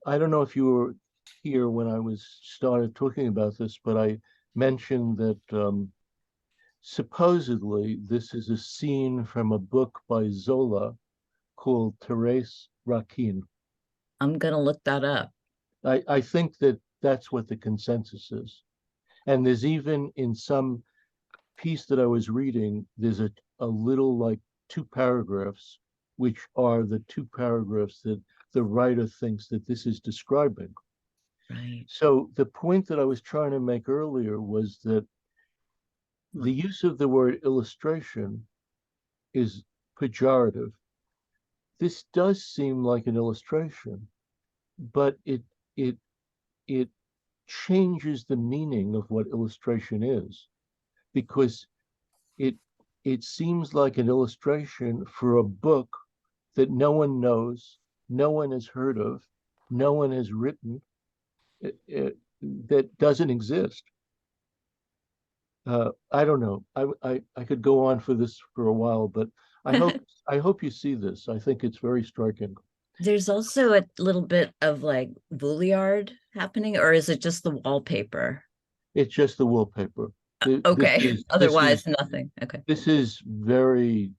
I don't know if you were here when I started talking about this, but I mentioned that supposedly this is a scene from a book by Zola called Thérèse Raquin. I'm gonna look that up. I think that that's what the consensus is. And there's even in some piece that I was reading, there's a little like 2 paragraphs, which are the 2 paragraphs that the writer thinks that this is describing. Right. So the point that I was trying to make earlier was that the use of the word illustration is pejorative. This does seem like an illustration, but it it changes the meaning of what illustration is, because it it seems like an illustration for a book that no one knows, no one has heard of, no one has written, that doesn't exist. I don't know. I could go on for this for a while, but I hope you see this. I think it's very striking. There's also a little bit of like Vouliard happening, or is it just the wallpaper? It's just the wallpaper. Okay, otherwise nothing. Okay. This is very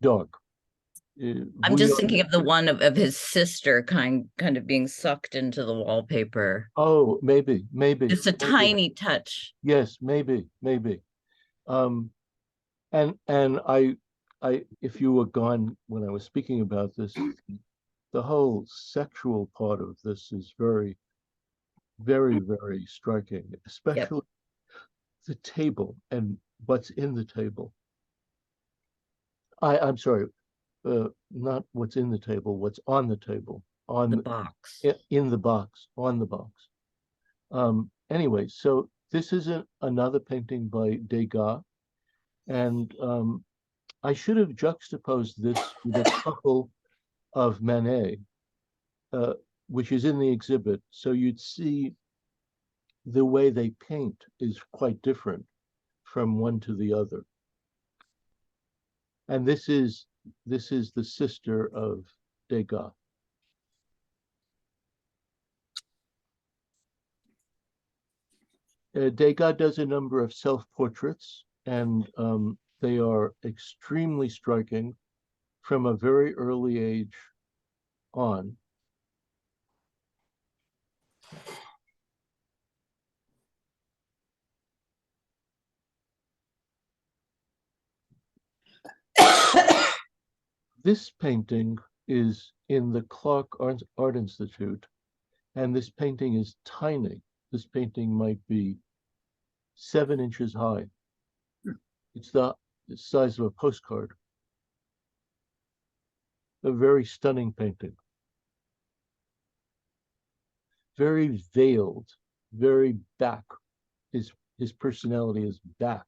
dark. I'm just thinking of the one of his sister kind of being sucked into the wallpaper. Oh, maybe. Just a Maybe. tiny touch. Yes, maybe. And if you were gone when I was speaking about this, the whole sexual part of this is very, very striking, Yep. especially the table and what's in the table. I'm sorry, not what's in the table, what's on the table, The box. in the box, on the box. Anyway, so this is another painting by Degas, and I should have juxtaposed this with a couple of Manet, which is in the exhibit, so you'd see the way they paint is quite different from one to the other. And this is the sister of Degas. Degas does a number of self-portraits, and they are extremely striking from a very early age on. This painting is in the Clark Art Institute, and this painting is tiny. This painting might be 7 inches high. It's the size of a postcard. A very stunning painting. Very veiled, very back. His personality is back.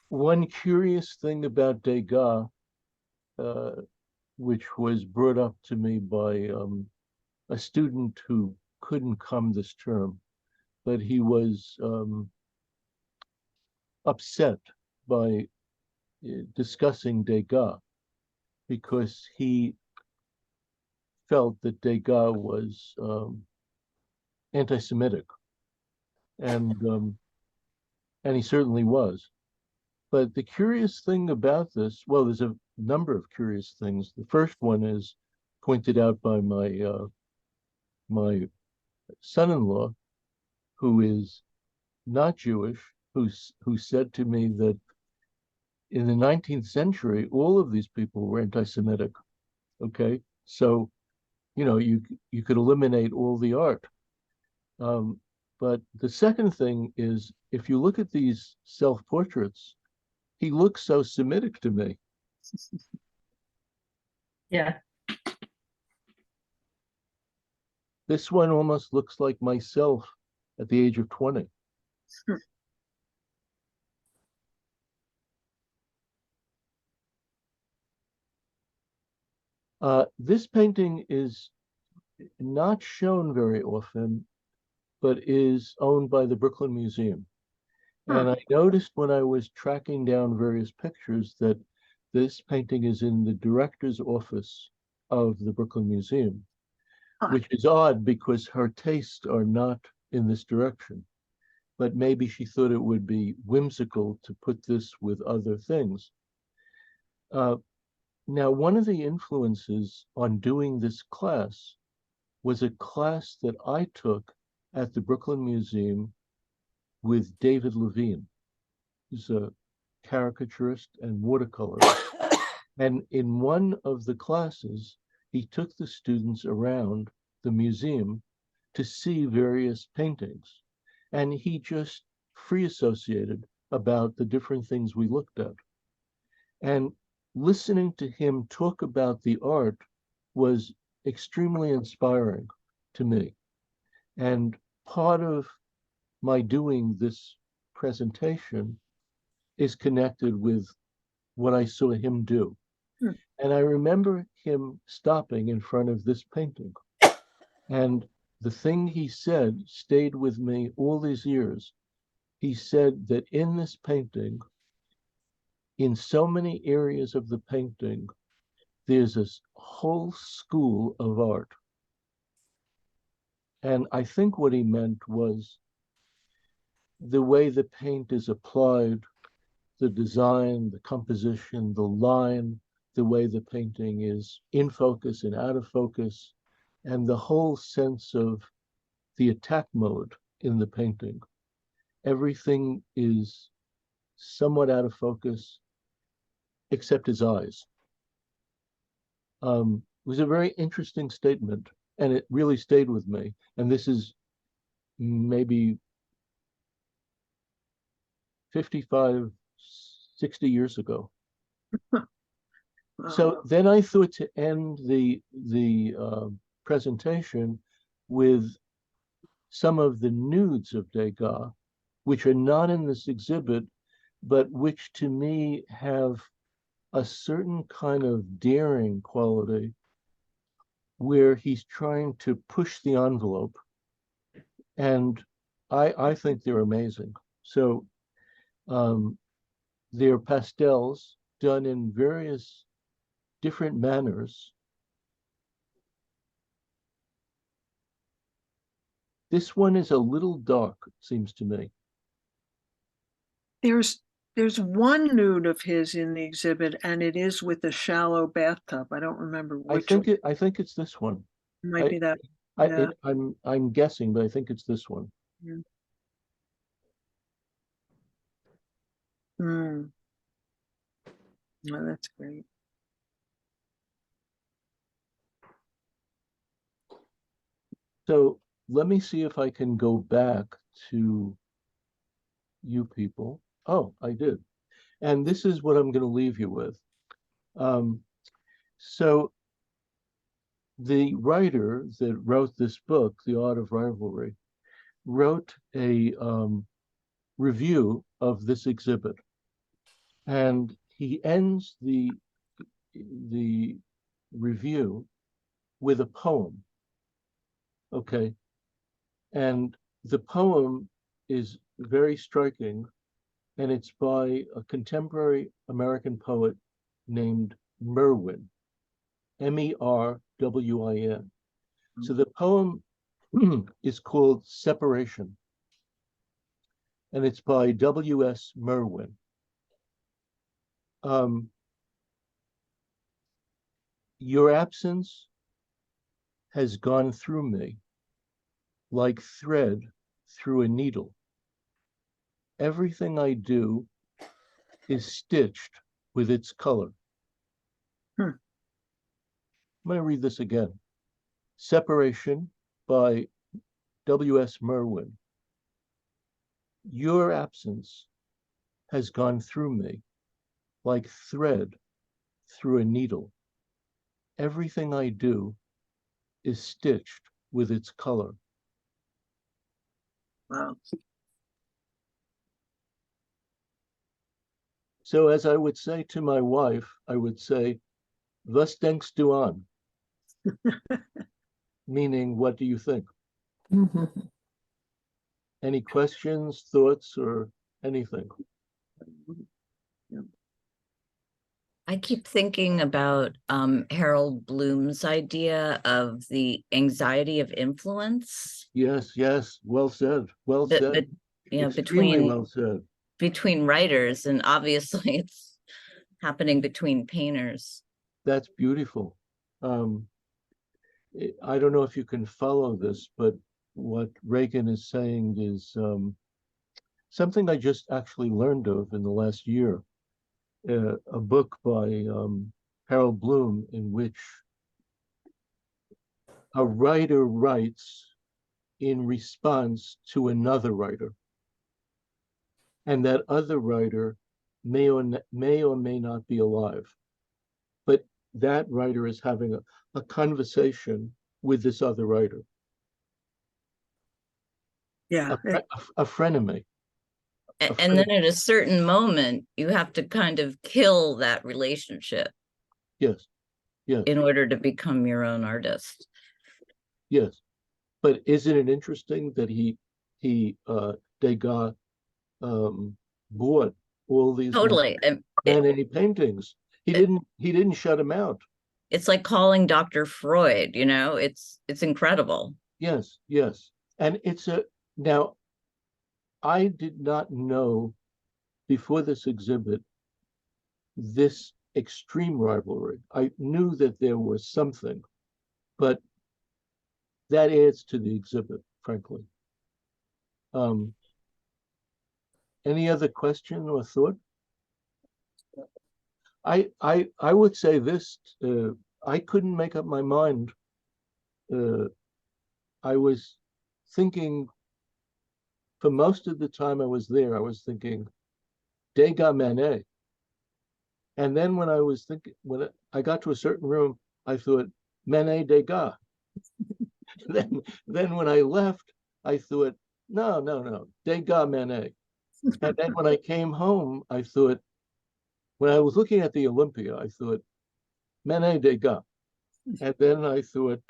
One curious thing about Degas, which was brought up to me by a student who couldn't come this term, but he was upset by discussing Degas because he felt that Degas was anti-Semitic, and he certainly was. But the curious thing about this, well, there's a number of curious things. The first one is pointed out by my son-in-law, who is not Jewish who said to me that in the 19th century, all of these people were anti-Semitic. Okay, so you could eliminate all the art. But the second thing is, if you look at these self-portraits, he looks so Semitic to me. Yeah. This one almost looks like myself at the age of 20. This painting is not shown very often, but is owned by the Brooklyn Museum. And I noticed when I was tracking down various pictures that this painting is in the director's office of the Brooklyn Museum, which is odd because her tastes are not in this direction. But maybe she thought it would be whimsical to put this with other things. Now, one of the influences on doing this class was a class that I took at the Brooklyn Museum with David Levine, who's a caricaturist and watercolorist. And in one of the classes, he took the students around the museum to see various paintings. And he just free associated about the different things we looked at. And listening to him talk about the art was extremely inspiring to me. And part of my doing this presentation is connected with what I saw him do. And I remember him stopping in front of this painting. And the thing he said stayed with me all these years. He said that in this painting, in so many areas of the painting, there's a whole school of art. And I think what he meant was the way the paint is applied, the design, the composition, the line, the way the painting is in focus and out of focus, and the whole sense of the attack mode in the painting. Everything is somewhat out of focus, except his eyes. It was a very interesting statement, and it really stayed with me. And this is maybe 55, 60 years ago. So then I thought to end the presentation with some of the nudes of Degas, which are not in this exhibit, but which to me have a certain kind of daring quality where he's trying to push the envelope. And I think they're amazing. So they're pastels done in various different manners. This one is a little dark, it seems to me. There's one nude of his in the exhibit, and it is with a shallow bathtub. I don't remember which one. I think it's this one. It might be that. I'm guessing, but I think it's this one. Yeah. Oh, that's great. So let me see if I can go back to you people. Oh, I did. And this is what I'm going to leave you with. So the writer that wrote this book, The Art of Rivalry, wrote a review of this exhibit. And he ends the review with a poem. Okay. And the poem is very striking, and it's by a contemporary American poet named Merwin, Merwin. So the poem is called Separation, and it's by W.S. Merwin. Your absence has gone through me like thread through a needle, everything I do is stitched with its color. Hmm. I'm going to read this again. Separation by W.S. Merwin. Your absence has gone through me like thread through a needle. Everything I do is stitched with its color. Wow. So as I would say to my wife, I would say, was denkst du an? Meaning, what do you think? Mhm. Any questions, thoughts, or anything? I keep thinking about Harold Bloom's idea of the anxiety of influence. Yes, yes, well said, well But, said, you know, extremely well said. between writers, and obviously it's happening between painters. That's beautiful. Um, I don't know if you can follow this, but what Reagan is saying is something I just actually learned of in the last year. A book by Harold Bloom in which a writer writes in response to another writer, and that other writer may or may not be alive, but that writer is having a conversation with this other writer, Yeah. a frenemy. And then at a certain moment, you have to kind of kill that relationship Yes, yes, in order to become your own artist. yes. But isn't it interesting that Degas bought all these Totally. Manet paintings? He didn't shut him out. It's like calling Dr. Freud, you know, it's incredible. Yes, yes. And now I did not know before this exhibit this extreme rivalry. I knew that there was something, but that adds to the exhibit, frankly. Any other question or thought? I would say this. I couldn't make up my mind. I was thinking for most of the time I was there. I was thinking Degas Manet, and then when I got to a certain room, I thought Manet-Degas. then when I left, I thought no, Degas Manet. And then when I came home, I thought when I was looking at the Olympia, I thought Manet-Degas. And then I thought,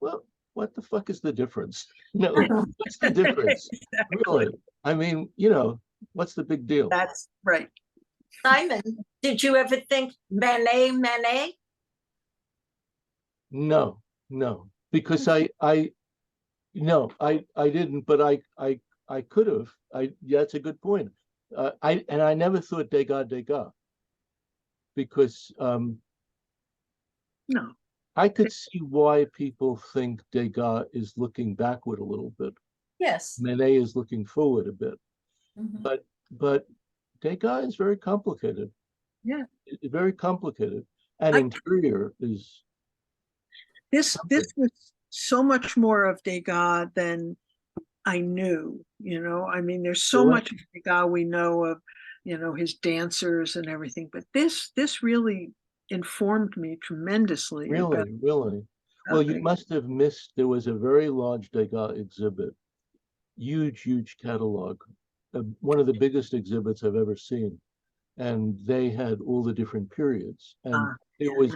well, what the fuck is the difference? What's the difference? Really? I mean, what's the big deal? That's right. Simon, did you ever think Manet? No, because I didn't, but I could have. Yeah, that's a good point. I never thought Degas because No. I could see why people think Degas is looking backward a little bit. Yes. Manet is looking forward a bit. Mhm. But Degas is very complicated. Yeah. Very complicated. And interior is This was so much more of Degas than I knew, I mean, there's so Really? much of Degas we know of, his dancers and everything, but this really informed me tremendously about really. Well, you must have missed, there was a very large Degas exhibit, huge catalog, one of the biggest exhibits I've ever seen. And they had all the different periods. And it was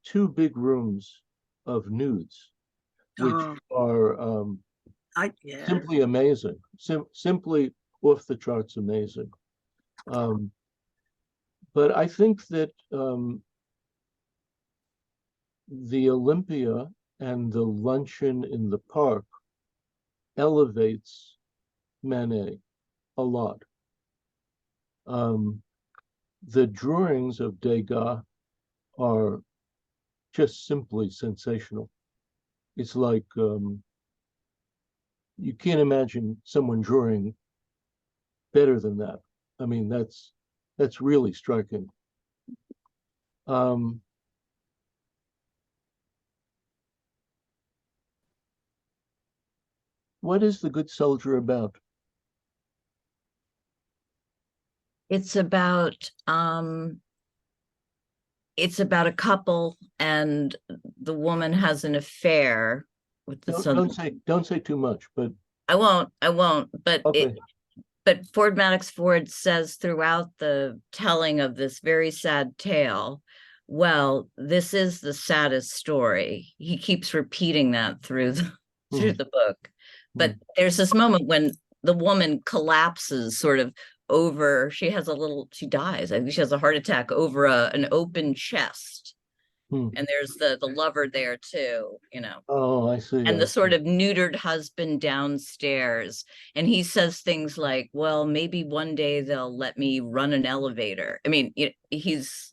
two big rooms of nudes, which are simply amazing, simply off the charts amazing. But I think that the Olympia and the luncheon in the park elevates Manet a lot. The drawings of Degas are just simply sensational. It's like you can't imagine someone drawing better than that. I mean, that's really striking. What is The Good Soldier about? It's about a couple, and the woman has an affair with the son. Don't say too much, but I won't, but okay. but Ford Maddox Ford says throughout the telling of this very sad tale, well, this is the saddest story. He keeps repeating that through the book. But there's this moment when the woman collapses sort of over, she dies. I think she has a heart attack over an open chest. And there's the lover there too, Oh, I see. and the sort of neutered husband downstairs. And he says things like, well, maybe one day they'll let me run an elevator. I mean, he's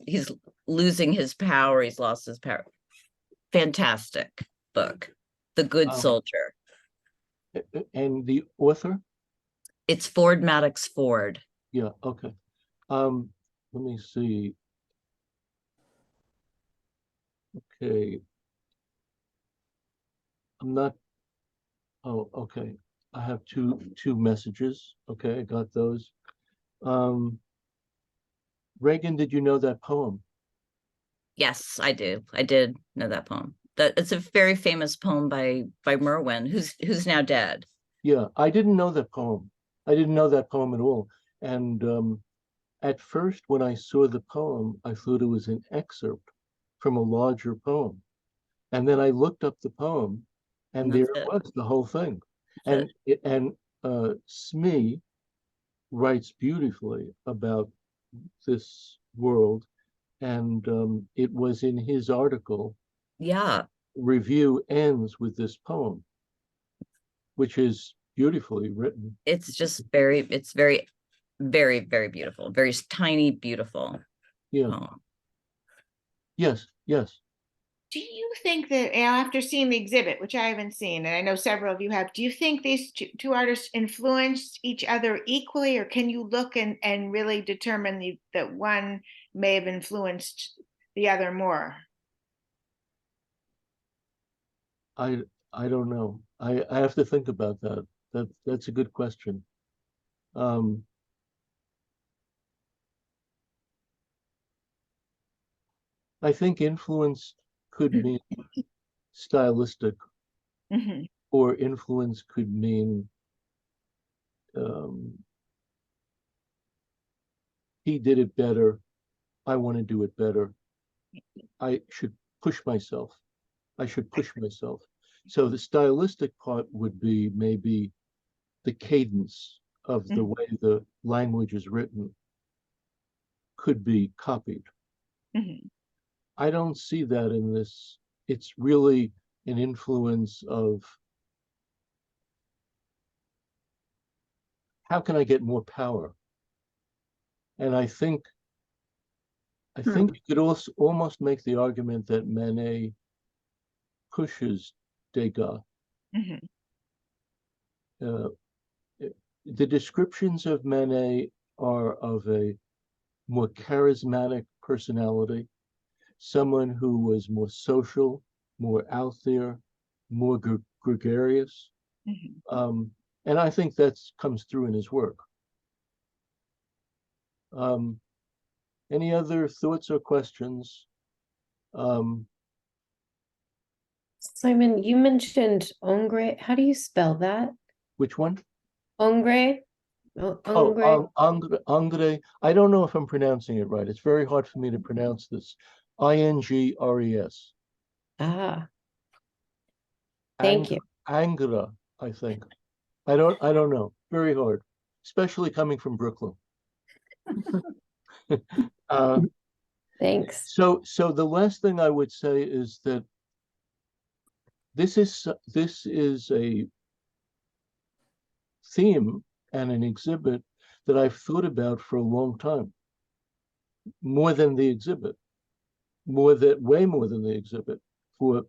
losing his power. He's lost his power. Fantastic book, The Good Soldier. And the author? It's Ford Maddox Ford. Yeah, okay. Let me see. Okay. Oh, okay. I have two messages. Okay, I got those. Reagan, did you know that poem? Yes, I do. I did know that poem. It's a very famous poem by Merwin, who's now dead. Yeah, I didn't know that poem. I didn't know that poem at all. And at first, when I saw the poem, I thought it was an excerpt from a larger poem. And then I looked up the poem, and there it was, the whole thing. And Smee writes beautifully about this world, and it was in his article. Yeah. Review ends with this poem, which is beautifully written. It's very, very, very beautiful. Very tiny, beautiful. Yeah. Poem. Yes. Do you think that, after seeing the exhibit, which I haven't seen, and I know several of you have, do you think these two artists influenced each other equally, or can you look and really determine that one may have influenced the other more? I don't know. I have to think about that. That's a good question. I think influence could mean stylistic, or influence could mean he did it better. I want to do it better. I should push myself. So the stylistic part would be maybe the cadence of the way the language is written could be copied. I don't see that in this. It's really an influence of how can I get more power? And I think you could also almost make the argument that Manet pushes Degas. The descriptions of Manet are of a more charismatic personality, someone who was more social, more out there, more gregarious. And I think that comes through in his work. Any other thoughts or questions? Simon, you mentioned Ingres. How do you spell that? Which one? Ingres? Oh, Ingres. I don't know if I'm pronouncing it right. It's very hard for me to pronounce this. Ingres. Ah. Thank you. Angra, I think. I don't know. Very hard, especially coming from Brooklyn. Thanks. So the last thing I would say is that this is a theme and an exhibit that I've thought about for a long time. More than the exhibit. Way more than the exhibit, for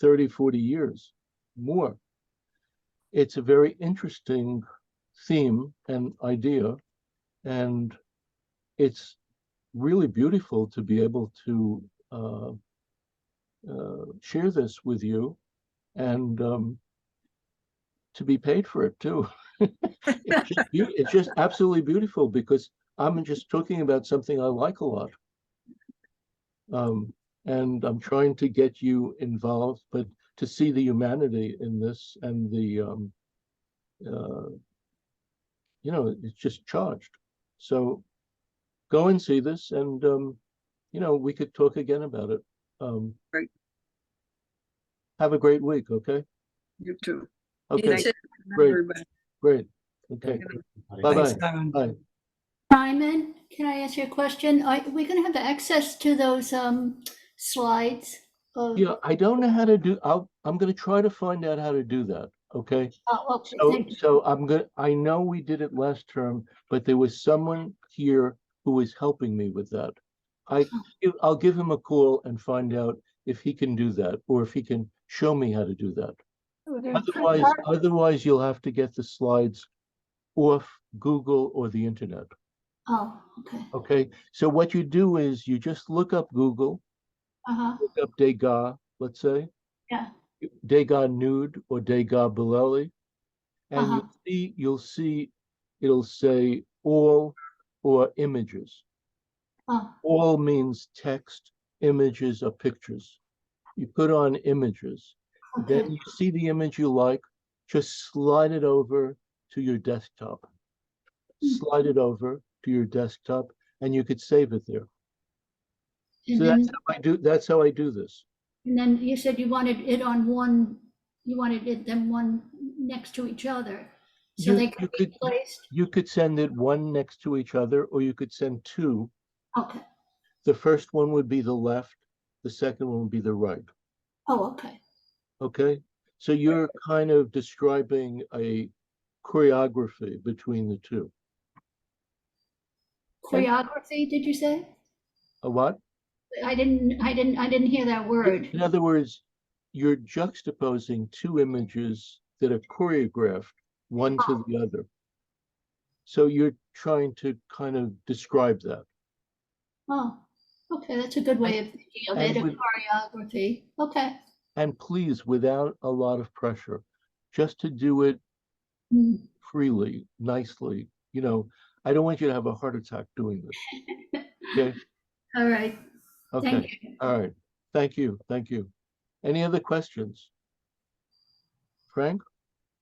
30, 40 years. More. It's a very interesting theme and idea, And it's really beautiful to be able to share this with you, and to be paid for it too. It's just absolutely beautiful because I'm just talking about something I like a lot. And I'm trying to get you involved, but to see the humanity in this, and the it's just charged. So go and see this, and we could talk again about it. Right. Have a great week, okay? You too. Okay, Thank you, great. everybody. great. Okay, bye-bye. Thanks, Simon. Bye. Simon, can I ask you a question? Are we going to have access to those slides? Yeah, I don't know how to do, I'm gonna try to find out how to do that, okay? Oh, okay, So, thank you. so I know we did it last term, but there was someone here who was helping me with that. I'll give him a call and find out if he can do that, or if he can show me how to do that. Otherwise you'll have to get the slides off Google or the internet. Oh, okay. Okay, so what you do is you just look up Google, Uh-huh. look up Degas, let's say, Yeah. Degas nude or Degas Bileli, and Uh-huh. you'll see it'll say all or images. Oh, All means text, images or pictures. You put on images, then okay. you see the image you like, just slide it over to your desktop. Slide it over to your desktop, and you could save it there. And So then, that's how I do this. and then you said you wanted it on one, you wanted it them one next to each other, so they could be placed. You could send it one next to each other, or you could send two. Okay. The first one would be the left, the second one would be the right. Oh, okay. Okay, so you're kind of describing a choreography between the two. Choreography, did you say? A what? I didn't hear that word. In other words, you're juxtaposing two images that are choreographed one to the other. So you're trying to kind of describe that. Oh, okay, that's a good way of thinking of it, a choreography. Okay. And please, without a lot of pressure, just to do it Mm. freely, nicely. I don't want you to have a heart attack doing this. Okay? All right. Okay. Thank you. All right. Thank you. Thank you. Any other questions? Frank?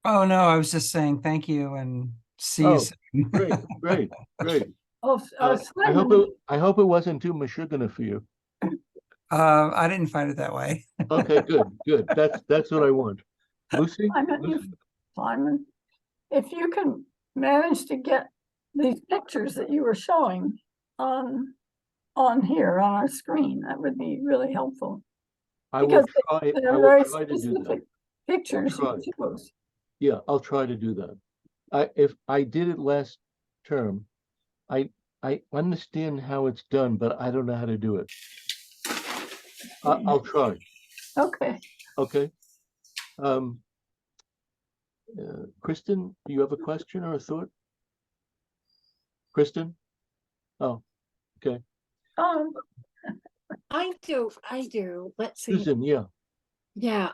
Oh, no, I was just saying thank you and see you Oh, soon. great, great, great. Oh, I hope it wasn't too mashugana for you. I didn't find it that way. Okay, good, good. That's what I want. Lucy? Simon, if you can manage to get these pictures that you were showing on here on our screen, that would be really helpful. I will try. They're I will very try to do that. specific pictures try. you chose. Yeah, I'll try to do that. If I did it last term, I understand how it's done, but I don't know how to do it. I'll try. Okay. Okay. Kristen, do you have a question or a thought? Kristen? Oh, okay. I do. Let's see. Susan, yeah. Yeah.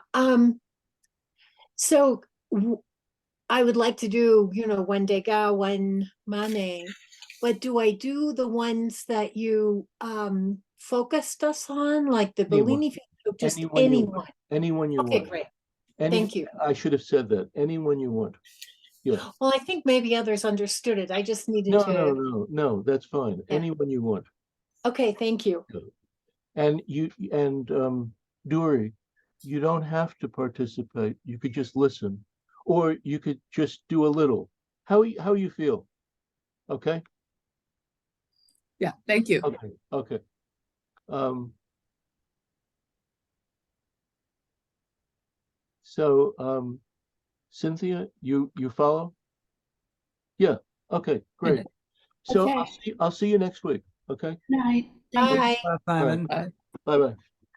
So I would like to do, one Degas, one Manet, but do I do the ones that you focused us on, like the Anyone. Bellini, just Anyone you anyone? want. Anyone you Okay, want. great. Any, Thank you. I should have said that. Anyone you want. Yeah. Well, I think maybe others understood it. I just needed to. No, that's fine. Yeah. Anyone you want. Okay, thank you. And Dory, you don't have to participate. You could just listen, or you could just do a little. How you feel? Okay. Yeah, thank you. Okay. Okay. So Cynthia, you follow? Yeah. Okay. Great. So Okay. I'll see you next week. Okay. Night. Thank you. Bye. Bye, Simon. Bye bye.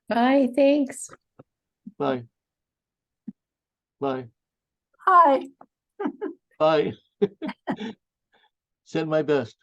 Bye, thanks. Bye. Bye. Hi. Bye. Send my best.